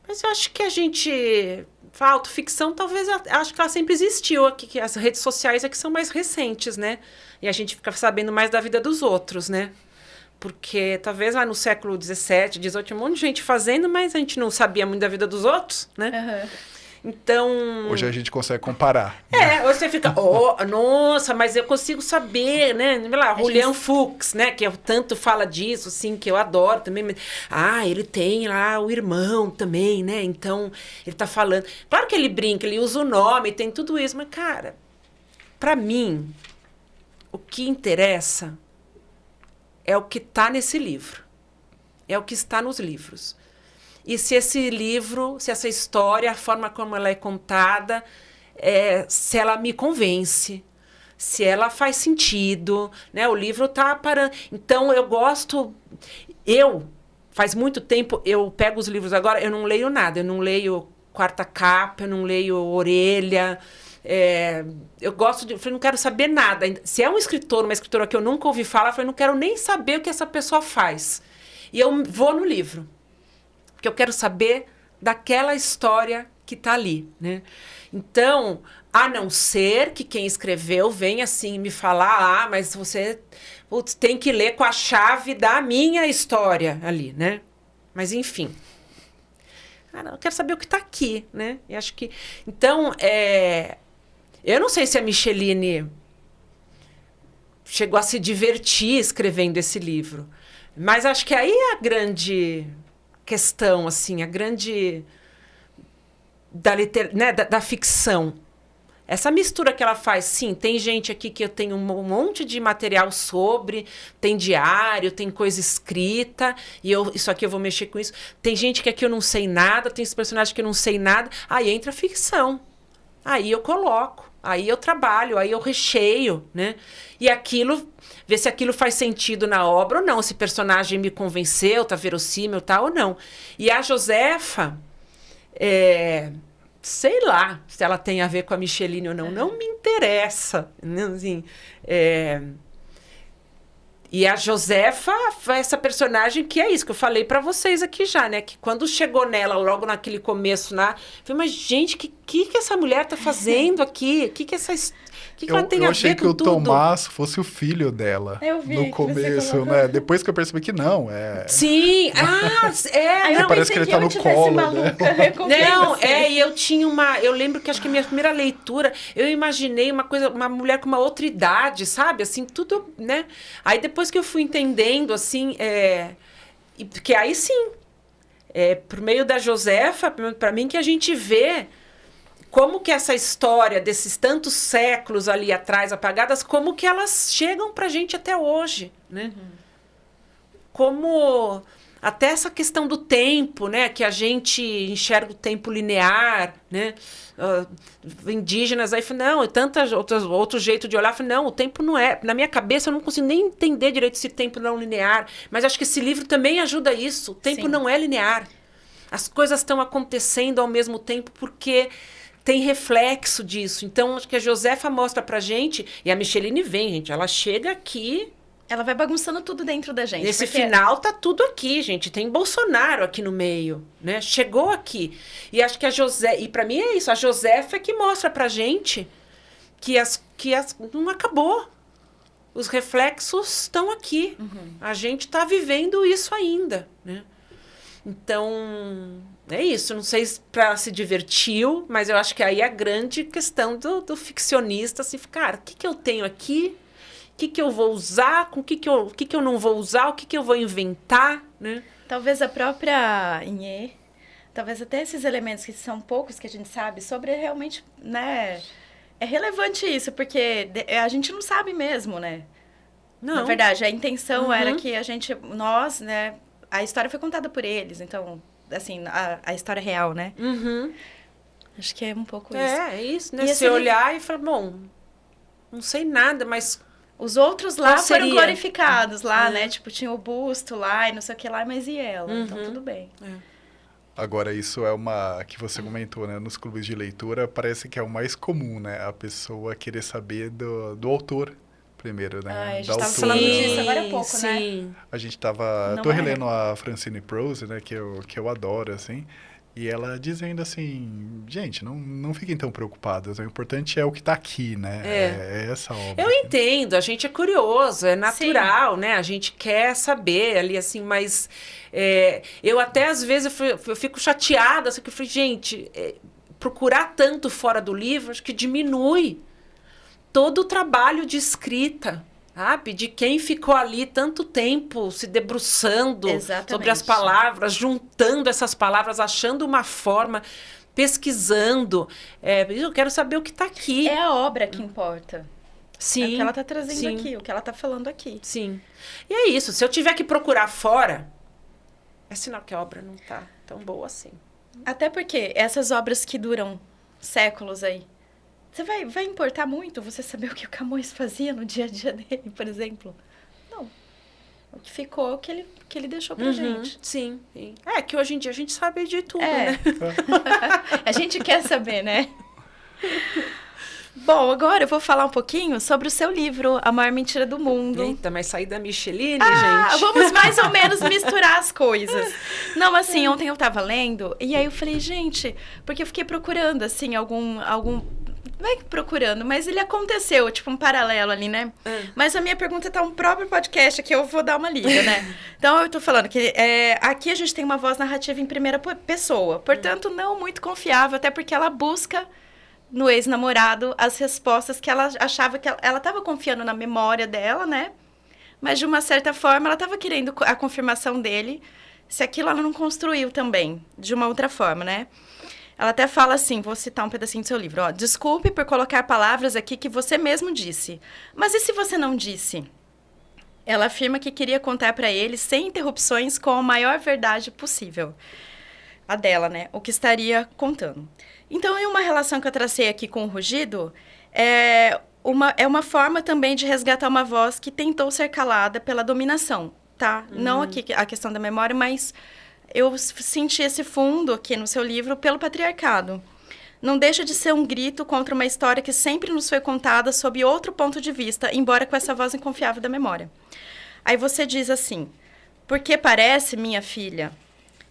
Speaker 3: Mas eu acho que a gente... A autoficção, talvez, acho que ela sempre existiu aqui, que as redes sociais é que são mais recentes, né? E a gente fica sabendo mais da vida dos outros, né? Porque talvez lá no século XVII, XVIII, tinha um monte de gente fazendo, mas a gente não sabia muito da vida dos outros, né?
Speaker 1: Aham.
Speaker 3: Então...
Speaker 2: Hoje a gente consegue comparar.
Speaker 3: Você fica, nossa, mas eu consigo saber, né? Sei lá, Julian Fuchs, né? Que eu tanto fala disso, assim, que eu adoro também. Mas, ele tem lá o irmão também, né? Então, ele tá falando... Claro que ele brinca, ele usa o nome, tem tudo isso. Mas, cara, pra mim, o que interessa é o que tá nesse livro. É o que está nos livros. E se esse livro, se essa história, a forma como ela é contada, se ela me convence, se ela faz sentido, né? O livro tá parando. Então, eu gosto... faz muito tempo, eu pego os livros agora, eu não leio nada. Eu não leio Quarta Capa, eu não leio Orelha. Eu gosto de... Eu falei, não quero saber nada. Se é um escritor, uma escritora que eu nunca ouvi falar, eu falei, não quero nem saber o que essa pessoa faz. E eu vou no livro. Porque eu quero saber daquela história que está ali, né? Então, a não ser que quem escreveu venha assim me falar, mas você tem que ler com a chave da minha história ali, né? Mas, enfim. Eu quero saber o que está aqui, né? E acho que... Então, eu não sei se a Micheline chegou a se divertir escrevendo esse livro, mas acho que aí é a grande... questão, assim, a grande da ficção. Essa mistura que ela faz, sim, tem gente aqui que eu tenho um monte de material sobre, tem diário, tem coisa escrita, e isso aqui eu vou mexer com isso. Tem gente que aqui eu não sei nada, tem esse personagem que eu não sei nada, aí entra a ficção. Aí eu coloco, aí eu trabalho, aí eu recheio, né? E aquilo, ver se aquilo faz sentido na obra ou não, se o personagem me convenceu, tá verossímil, tá ou não. E a Josefa, sei lá se ela tem a ver com a Micheline ou não, não me interessa, né? Assim, e a Josefa foi essa personagem que é isso que eu falei pra vocês aqui já, né? Que quando chegou nela, logo naquele começo, eu falei, mas gente, que essa mulher tá fazendo aqui? Que ela tem a ver com tudo?
Speaker 2: Eu achei que o Tomás fosse o filho dela.
Speaker 1: Eu vi
Speaker 2: no
Speaker 1: que
Speaker 2: começo, né? Depois que eu percebi que não,
Speaker 3: Sim,
Speaker 1: não,
Speaker 2: parece que ele tá no colo, né?
Speaker 3: Não, e eu tinha eu lembro que acho que a minha primeira leitura, eu imaginei uma mulher com uma outra idade, sabe? Assim, tudo, né? Aí depois que eu fui entendendo, assim, porque aí sim, por meio da Josefa, para mim que a gente vê como que essa história desses tantos séculos ali atrás apagadas, como que elas chegam pra gente até hoje, né? Uhum. Como até essa questão do tempo, né? Que a gente enxerga o tempo linear, né? Indígenas aí falam, não, tantas outro jeito de olhar, falam, não, o tempo não é. Na minha cabeça eu não consigo nem entender direito esse tempo não linear, mas acho que esse livro também ajuda isso. O tempo não é linear. As coisas estão acontecendo ao mesmo tempo porque tem reflexo disso. Então, acho que a Josefa mostra pra gente, e a Micheline vem, gente, ela chega aqui...
Speaker 1: Ela vai bagunçando tudo dentro da gente.
Speaker 3: Nesse final tá tudo aqui, gente. Tem Bolsonaro aqui no meio, né? Chegou aqui. E acho que e pra mim é isso, a Josefa é que mostra pra gente que não acabou. Os reflexos estão aqui. Uhum. A gente tá vivendo isso ainda, né? Então, é isso. Não sei se se divertiu, mas eu acho que aí é a grande questão do ficcionista, assim, cara, o que eu tenho aqui? O que eu vou usar? O que eu não vou usar? O que eu vou inventar, né?
Speaker 1: Talvez a própria Inhê, talvez até esses elementos que são poucos que a gente sabe sobre realmente, né? É relevante isso, porque a gente não sabe mesmo, né? Não. Na verdade, a intenção era que nós, né? A história foi contada por eles, então, assim, a história real, né?
Speaker 3: Uhum.
Speaker 1: Acho que é um pouco isso.
Speaker 3: É isso, né? Você olhar e falar, bom, não sei nada, mas...
Speaker 1: Os outros lá foram glorificados lá, né? Tipo, tinha o busto lá e não sei o que lá, mas e ela? Uhum. Então, tudo bem.
Speaker 2: Agora, isso é uma... que você comentou, né? Nos clubes de leitura, parece que é o mais comum, né? A pessoa querer saber do autor primeiro, né?
Speaker 1: A gente tava falando disso agora há pouco, né?
Speaker 2: A gente tava... Tô relendo a Francine Prose, né? Que eu adoro, assim. E ela dizendo assim, gente, não fiquem tão preocupadas, o importante é o que está aqui, né? É essa obra.
Speaker 3: Eu entendo, a gente é curioso, é natural, né? A gente quer saber ali, assim, mas eu até às vezes eu fico chateada, assim, que eu falei, gente, procurar tanto fora do livro, acho que diminui todo o trabalho de escrita. Sabe? De quem ficou ali tanto tempo se debruçando sobre as palavras, juntando essas palavras, achando uma forma, pesquisando. Eu quero saber o que está aqui.
Speaker 1: É a obra que importa.
Speaker 3: Sim.
Speaker 1: É o que ela está trazendo aqui, o que ela está falando aqui.
Speaker 3: Sim. E é isso. Se eu tiver que procurar fora, é sinal que a obra não está tão boa assim.
Speaker 1: Até porque essas obras que duram séculos aí, você vai importar muito você saber o que o Camões fazia no dia a dia dele, por exemplo? Não. O que ficou é o que ele deixou pra gente.
Speaker 3: Sim, sim. Que hoje em dia a gente sabe de tudo, né?
Speaker 1: A gente quer saber, né? Bom, agora eu vou falar um pouquinho sobre o seu livro, A Maior Mentira do Mundo.
Speaker 3: Eita, mas sair da Micheline, gente.
Speaker 1: Vamos mais ou menos misturar as coisas. Não, assim, ontem eu tava lendo, e aí eu falei, gente, porque eu fiquei procurando, assim, algum não é procurando, mas ele aconteceu, tipo um paralelo ali, né? Mas a minha pergunta tá um próprio podcast aqui, eu vou dar uma lida, né? Então, eu tô falando que aqui a gente tem uma voz narrativa em primeira pessoa, portanto, não muito confiável, até porque ela busca no ex-namorado as respostas que ela achava que ela estava confiando na memória dela, né? Mas, de uma certa forma, ela estava querendo a confirmação dele, se aquilo ela não construiu também, de uma outra forma, né? Ela até fala assim, vou citar um pedacinho do seu livro, ó. Desculpe por colocar palavras aqui que você mesmo disse. Mas e se você não disse? Ela afirma que queria contar para ele, sem interrupções, com a maior verdade possível. A dela, né? O que estaria contando. Então, em uma relação que eu tracei aqui com o Rugido, é uma forma também de resgatar uma voz que tentou ser calada pela dominação, tá? Não aqui a questão da memória, mas eu senti esse fundo aqui no seu livro pelo patriarcado. Não deixa de ser um grito contra uma história que sempre nos foi contada sob outro ponto de vista, embora com essa voz inconfiável da memória. Aí você diz assim, porque parece, minha filha,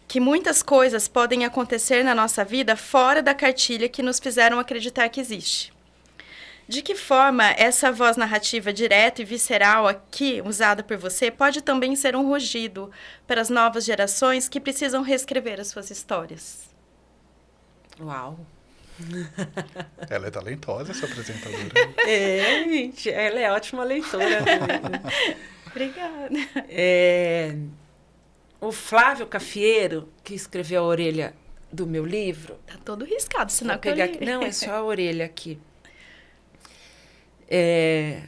Speaker 1: que muitas coisas podem acontecer na nossa vida fora da cartilha que nos fizeram acreditar que existe. De que forma essa voz narrativa direta e visceral aqui, usada por você, pode também ser um rugido para as novas gerações que precisam reescrever as suas histórias?
Speaker 3: Uau!
Speaker 2: Ela é talentosa, essa apresentadora.
Speaker 3: Gente, ela é ótima leitora.
Speaker 1: Obrigada.
Speaker 3: O Flávio Cafiero, que escreveu a orelha do meu livro...
Speaker 1: Tá todo riscado, senão que eu
Speaker 3: pegar
Speaker 1: li.
Speaker 3: aqui. Não, é só a orelha aqui.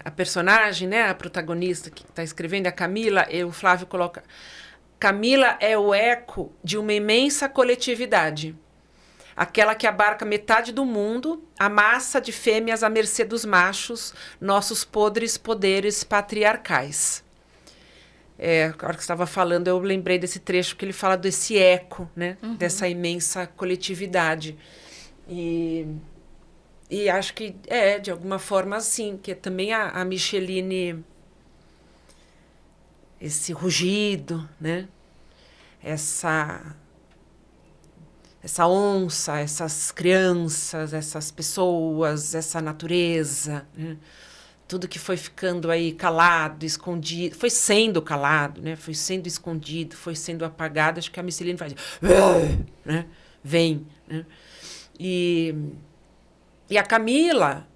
Speaker 3: A personagem, né, a protagonista que está escrevendo, a Camila, o Flávio coloca... Camila é o eco de uma imensa coletividade. Aquela que abarca metade do mundo, a massa de fêmeas à mercê dos machos, nossos podres poderes patriarcais. A hora que você estava falando, eu lembrei desse trecho que ele fala desse eco, né? Dessa imensa coletividade. E acho que de alguma forma, assim, que também a Micheline, esse rugido, né? Essa onça, essas crianças, essas pessoas, essa natureza, né? Tudo que foi ficando aí calado, escondido, foi sendo calado, né? Foi sendo escondido, foi sendo apagado. Acho que a Micheline faz, né? Vem, né? E a Camila,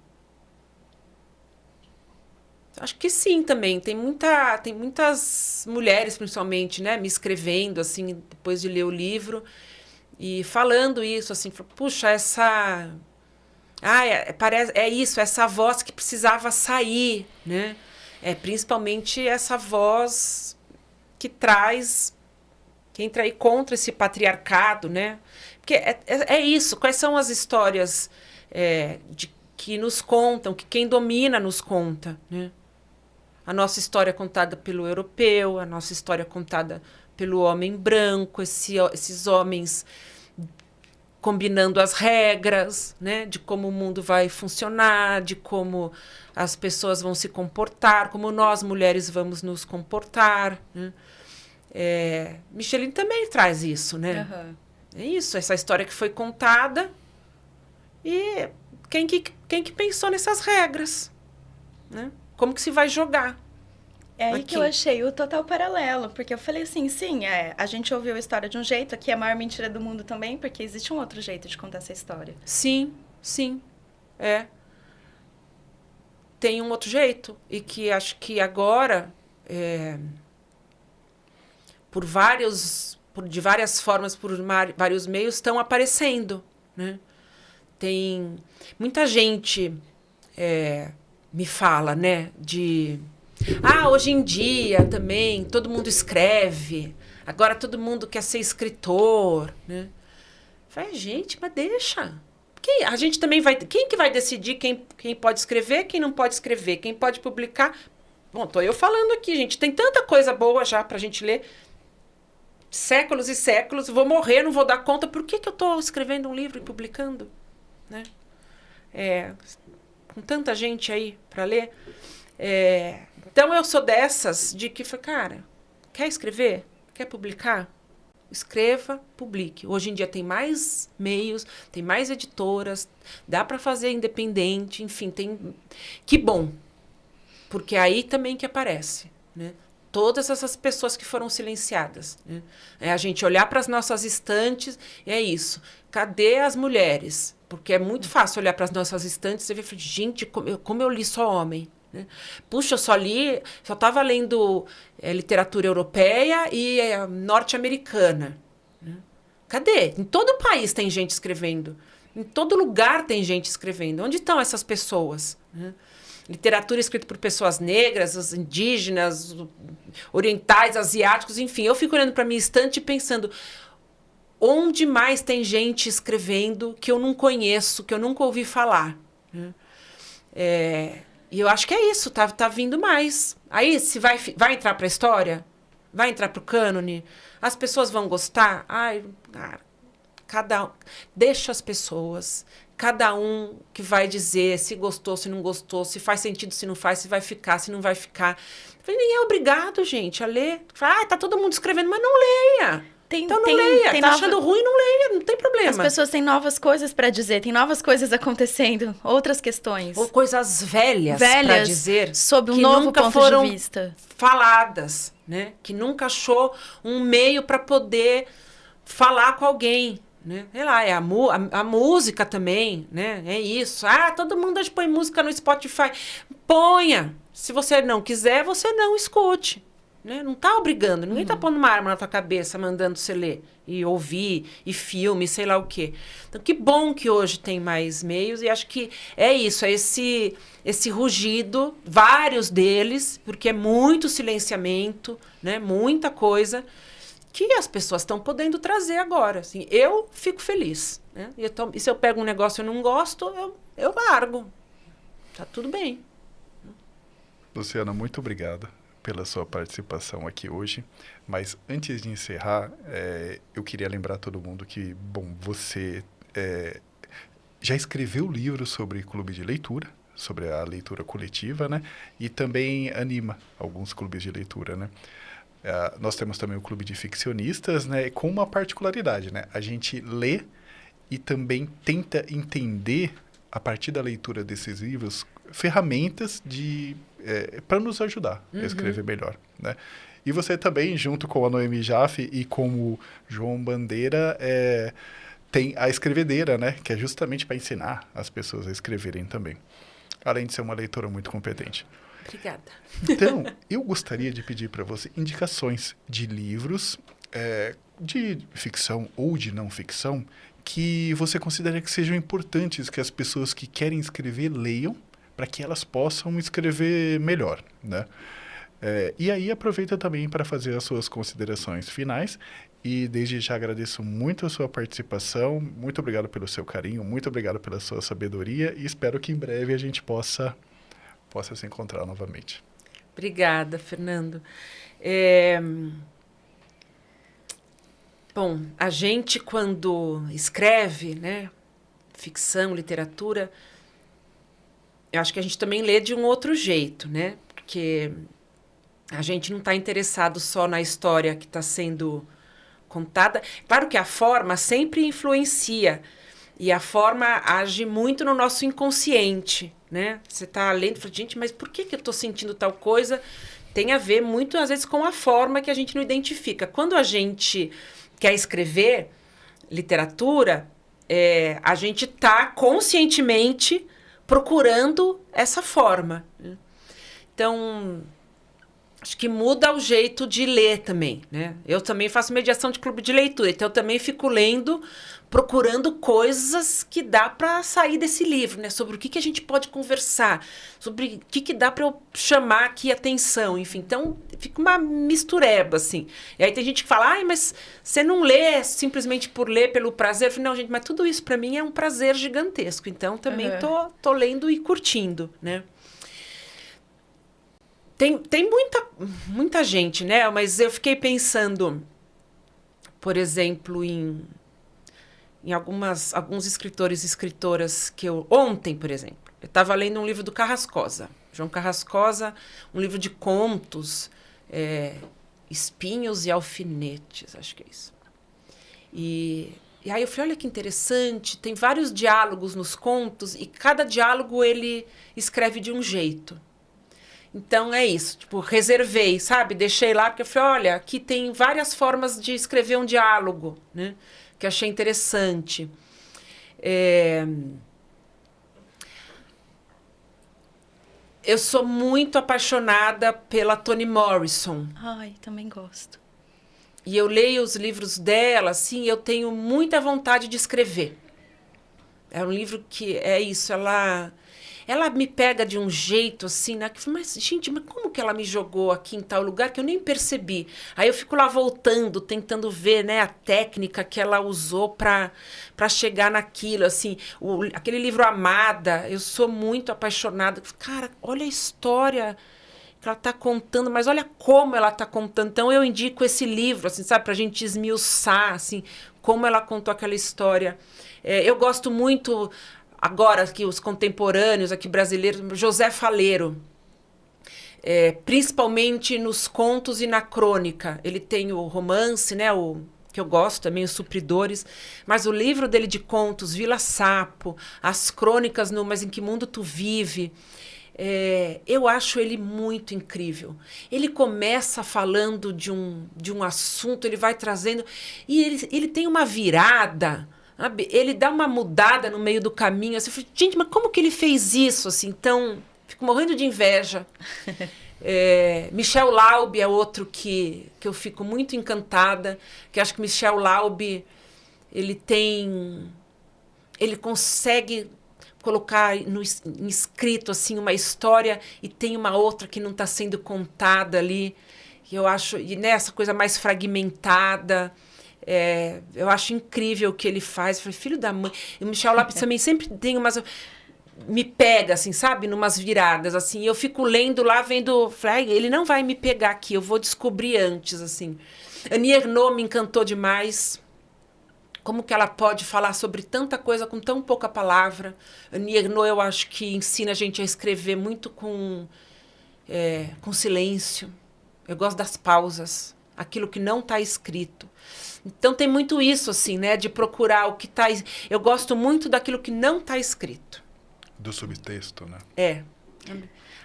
Speaker 3: acho que sim também. Tem muitas mulheres, principalmente, né? Me escrevendo, assim, depois de ler o livro e falando isso, assim, puxa, parece essa voz que precisava sair, né? Principalmente essa voz que entra aí contra esse patriarcado, né? Porque é isso, quais são as histórias que nos contam, que quem domina nos conta, né? A nossa história contada pelo europeu, a nossa história contada pelo homem branco, esses homens combinando as regras, né, de como o mundo vai funcionar, de como as pessoas vão se comportar, como nós, mulheres, vamos nos comportar. Né? Micheline também traz isso, né? É isso, essa história que foi contada e quem que pensou nessas regras, né? Como que se vai jogar?
Speaker 1: É aí
Speaker 3: Aqui.
Speaker 1: que eu achei o total paralelo, porque eu falei assim, sim, a gente ouviu a história de um jeito, aqui é a maior mentira do mundo também, porque existe um outro jeito de contar essa história.
Speaker 3: Sim, sim, é. Tem um outro jeito, e que acho que agora, de várias formas, por vários meios, estão aparecendo, né? Tem muita gente me fala, né, hoje em dia também todo mundo escreve, agora todo mundo quer ser escritor, né? Falei, gente, mas deixa. A gente também vai. Quem que vai decidir quem pode escrever, quem não pode escrever, quem pode publicar? Bom, tô eu falando aqui, gente. Tem tanta coisa boa já pra gente ler. Séculos e séculos. Vou morrer, não vou dar conta. Por que eu tô escrevendo um livro e publicando? Né? Com tanta gente aí pra ler. Então eu sou dessas de que, cara, quer escrever? Quer publicar? Escreva, publique. Hoje em dia tem mais meios, tem mais editoras, dá para fazer independente, enfim, tem... Que bom, porque é aí também que aparece, né? Todas essas pessoas que foram silenciadas, né? É a gente olhar para as nossas estantes, e é isso. Cadê as mulheres? Porque é muito fácil olhar para as nossas estantes e ver, gente, como eu li só homem. Né? Puxa, eu só estava lendo literatura europeia e norte-americana. Né? Cadê? Em todo país tem gente escrevendo. Em todo lugar tem gente escrevendo. Onde estão essas pessoas? Né? Literatura escrita por pessoas negras, os indígenas, orientais, asiáticos, enfim. Eu fico olhando para a minha estante e pensando, onde mais tem gente escrevendo que eu não conheço, que eu nunca ouvi falar? Né? E eu acho que é isso, tá vindo mais. Aí, se vai entrar para a história? Vai entrar para o cânone? As pessoas vão gostar? Ai, cara, deixa as pessoas, cada um que vai dizer se gostou, se não gostou, se faz sentido, se não faz, se vai ficar, se não vai ficar. Nem é obrigado, gente, a ler. Tá todo mundo escrevendo, mas não leia. Então não leia. Tá achando ruim, não leia, não tem problema.
Speaker 1: As pessoas têm novas coisas para dizer, tem novas coisas acontecendo, outras questões.
Speaker 3: Ou coisas velhas para dizer.
Speaker 1: Sob um novo ponto de vista.
Speaker 3: Faladas, né? Que nunca achou um meio para poder falar com alguém. Né? Sei lá, a música também, né? É isso. Todo mundo hoje põe música no Spotify. Ponha. Se você não quiser, você não escute. Né? Não está obrigando. Ninguém está pondo uma arma na tua cabeça, mandando você ler e ouvir, e filme, sei lá o quê. Então, que bom que hoje tem mais meios. E acho que é isso. É esse rugido, vários deles, porque é muito silenciamento, né? Muita coisa que as pessoas estão podendo trazer agora. Assim, eu fico feliz. Né? E se eu pego um negócio e eu não gosto, eu largo. Tá tudo bem.
Speaker 2: Luciana, muito obrigada pela sua participação aqui hoje. Mas antes de encerrar, eu queria lembrar todo mundo que, bom, você já escreveu livros sobre clube de leitura, sobre a leitura coletiva, né? E também anima alguns clubes de leitura, né? Nós temos também o Clube de Ficcionistas, né, com uma particularidade, né? A gente lê e também tenta entender, a partir da leitura desses livros, ferramentas para nos ajudar a escrever melhor, né? E você também, junto com a Noemi Jaffe e com o João Bandeira, tem a Escrevedeira, né? Que é justamente para ensinar as pessoas a escreverem também. Além de ser uma leitora muito competente.
Speaker 3: Obrigada.
Speaker 2: Então, eu gostaria de pedir para você indicações de livros de ficção ou de não ficção que você considera que sejam importantes que as pessoas que querem escrever leiam para que elas possam escrever melhor, né? E aí aproveita também para fazer as suas considerações finais e desde já agradeço muito a sua participação, muito obrigado pelo seu carinho, muito obrigado pela sua sabedoria e espero que em breve a gente possa se encontrar novamente.
Speaker 3: Obrigada, Fernando. Bom, a gente quando escreve, né, ficção, literatura, eu acho que a gente também lê de um outro jeito, né? Porque a gente não está interessado só na história que está sendo contada. Claro que a forma sempre influencia. E a forma age muito no nosso inconsciente, né? Você está lendo e fala, gente, mas por que eu estou sentindo tal coisa? Tem a ver muito, às vezes, com a forma que a gente não identifica. Quando a gente quer escrever literatura, a gente está conscientemente procurando essa forma. Então, acho que muda o jeito de ler também, né? Eu também faço mediação de clube de leitura, então eu também fico lendo, procurando coisas que dá para sair desse livro, né? Sobre o que a gente pode conversar, sobre o que dá para eu chamar aqui atenção, enfim. Então, fica uma mistureba, assim. E aí tem gente que fala, ai, mas você não lê simplesmente por ler, pelo prazer. Eu falo, não, gente, mas tudo isso para mim é um prazer gigantesco. Então, também tô lendo e curtindo, né? Tem muita gente, né? Mas eu fiquei pensando, por exemplo, em alguns escritores e escritoras que eu... Ontem, por exemplo, eu estava lendo um livro do Carrascosa. João Carrascosa, um livro de contos, Espinhos e Alfinetes, acho que é isso. E aí eu falei, olha que interessante, tem vários diálogos nos contos e cada diálogo ele escreve de um jeito. Então, é isso. Tipo, reservei, sabe? Deixei lá, porque eu falei, olha, aqui tem várias formas de escrever um diálogo, né? Que eu achei interessante. Eu sou muito apaixonada pela Toni Morrison.
Speaker 1: Ai, também gosto.
Speaker 3: E eu leio os livros dela, assim, eu tenho muita vontade de escrever. É um livro que é isso, ela me pega de um jeito assim, né? Que, mas, gente, mas como que ela me jogou aqui em tal lugar que eu nem percebi? Aí eu fico lá voltando, tentando ver, né, a técnica que ela usou para chegar naquilo, assim. Aquele livro Amada, eu sou muito apaixonada. Cara, olha a história que ela está contando, mas olha como ela está contando. Então eu indico esse livro, assim, sabe, para a gente esmiuçar, assim, como ela contou aquela história. Eu gosto muito... Agora, aqui, os contemporâneos aqui brasileiros, José Faleiro, principalmente nos contos e na crônica. Ele tem o romance, né, que eu gosto também, Os Supridores, mas o livro dele de contos, Vila Sapo, as crônicas no Mas em Que Mundo Tu Vive, eu acho ele muito incrível. Ele começa falando de um assunto, ele vai trazendo, e ele tem uma virada... Ele dá uma mudada no meio do caminho. Assim, eu falei, gente, mas como que ele fez isso? Assim, então, fico morrendo de inveja. Michel Laub é outro que eu fico muito encantada. Que acho que Michel Laub, ele consegue colocar em escrito assim, uma história e tem uma outra que não está sendo contada ali. E eu acho, e nessa coisa mais fragmentada... eu acho incrível o que ele faz. Eu falei, filho da mãe. E o Michel Lopes também sempre tem umas... Me pega, assim, sabe? Numas viradas, assim. Eu fico lendo lá, vendo... Falei, ele não vai me pegar aqui, eu vou descobrir antes, assim. Annie Ernaux me encantou demais. Como que ela pode falar sobre tanta coisa com tão pouca palavra. Annie Ernaux, eu acho que ensina a gente a escrever muito com silêncio. Eu gosto das pausas. Aquilo que não está escrito. Então, tem muito isso, assim, né? De procurar o que está... Eu gosto muito daquilo que não está escrito.
Speaker 2: Do subtexto, né?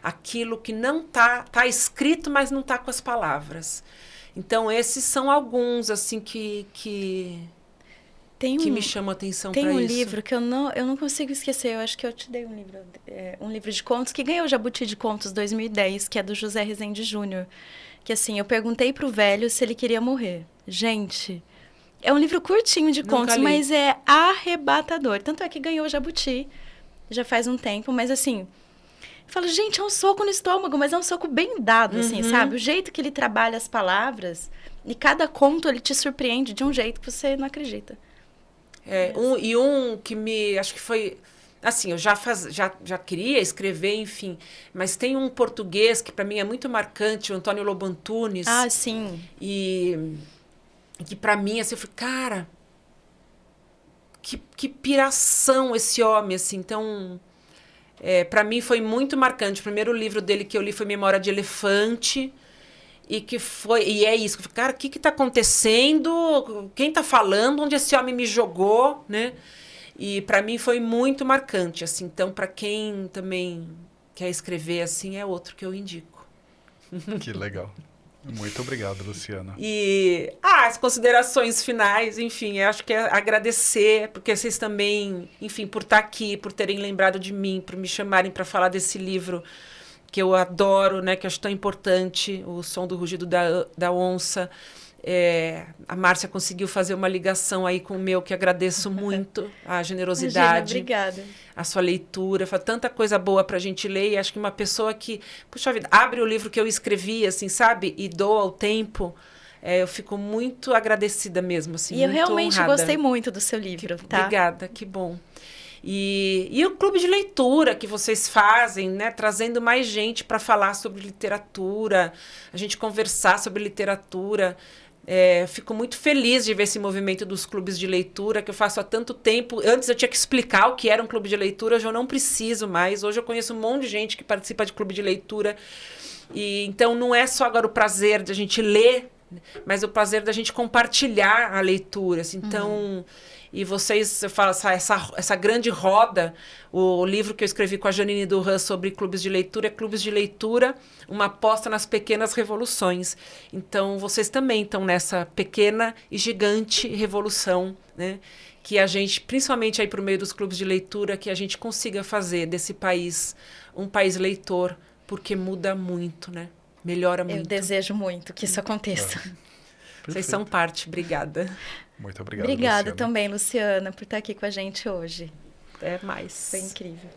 Speaker 3: Aquilo que não está escrito, mas não está com as palavras. Então, esses são alguns, assim, que me chamam a atenção para isso.
Speaker 1: Tem um livro que eu não consigo esquecer. Eu acho que eu te dei um livro. Um livro de contos que ganhou o Jabuti de Contos 2010, que é do José Rezende Júnior. Que, assim, eu perguntei pro velho se ele queria morrer. Gente, é um livro curtinho de contos, mas é arrebatador. Tanto é que ganhou o Jabuti já faz um tempo, mas assim, eu falo, gente, é um soco no estômago, mas é um soco bem dado, assim, sabe? O jeito que ele trabalha as palavras, e cada conto ele te surpreende de um jeito que você não acredita.
Speaker 3: Um que acho que foi... Assim, eu já queria escrever, enfim, mas tem um português que para mim é muito marcante, o Antônio Lobo Antunes.
Speaker 1: Ah, sim.
Speaker 3: E que para mim, assim, eu falei, cara, que piração esse homem, assim. Então, para mim foi muito marcante. O primeiro livro dele que eu li foi Memória de Elefante. e que foi, e é isso, cara, o que está acontecendo? Quem está falando? Onde esse homem me jogou, né? E para mim foi muito marcante, assim. Então, para quem também quer escrever assim, é outro que eu indico.
Speaker 2: Que legal. Muito obrigado, Luciana.
Speaker 3: E as considerações finais, enfim, eu acho que é agradecer, porque vocês também, enfim, por estar aqui, por terem lembrado de mim, por me chamarem para falar desse livro que eu adoro, né, que eu acho tão importante, O Som do Rugido da Onça. A Márcia conseguiu fazer uma ligação aí com o meu, que agradeço muito, a generosidade.
Speaker 1: Imagina, obrigada.
Speaker 3: A sua leitura, foi tanta coisa boa para a gente ler, e acho que uma pessoa que, puxa vida, abre o livro que eu escrevi, assim, sabe, e doa o tempo, eu fico muito agradecida mesmo, assim,
Speaker 1: E eu
Speaker 3: muito
Speaker 1: realmente
Speaker 3: honrada.
Speaker 1: gostei muito do seu livro, tá?
Speaker 3: Obrigada, que bom. E o clube de leitura que vocês fazem, né, trazendo mais gente para falar sobre literatura, a gente conversar sobre literatura. Fico muito feliz de ver esse movimento dos clubes de leitura, que eu faço há tanto tempo. Antes eu tinha que explicar o que era um clube de leitura, hoje eu não preciso mais. Hoje eu conheço um monte de gente que participa de clube de leitura. E então não é só agora o prazer de a gente ler, mas o prazer da gente compartilhar a leitura. Assim. Então, e vocês, eu falo, essa grande roda, o livro que eu escrevi com a Janine Durran sobre clubes de leitura, é Clubes de Leitura, uma aposta nas pequenas revoluções. Então, vocês também estão nessa pequena e gigante revolução, né? Que a gente, principalmente aí por meio dos clubes de leitura, que a gente consiga fazer desse país um país leitor, porque muda muito, né? Melhora muito.
Speaker 1: Eu desejo muito que isso aconteça.
Speaker 3: Vocês são parte. Obrigada.
Speaker 2: Muito obrigado,
Speaker 1: Obrigada
Speaker 2: Luciana.
Speaker 1: também, Luciana, por estar aqui com a gente hoje.
Speaker 3: Até mais.
Speaker 1: Foi incrível.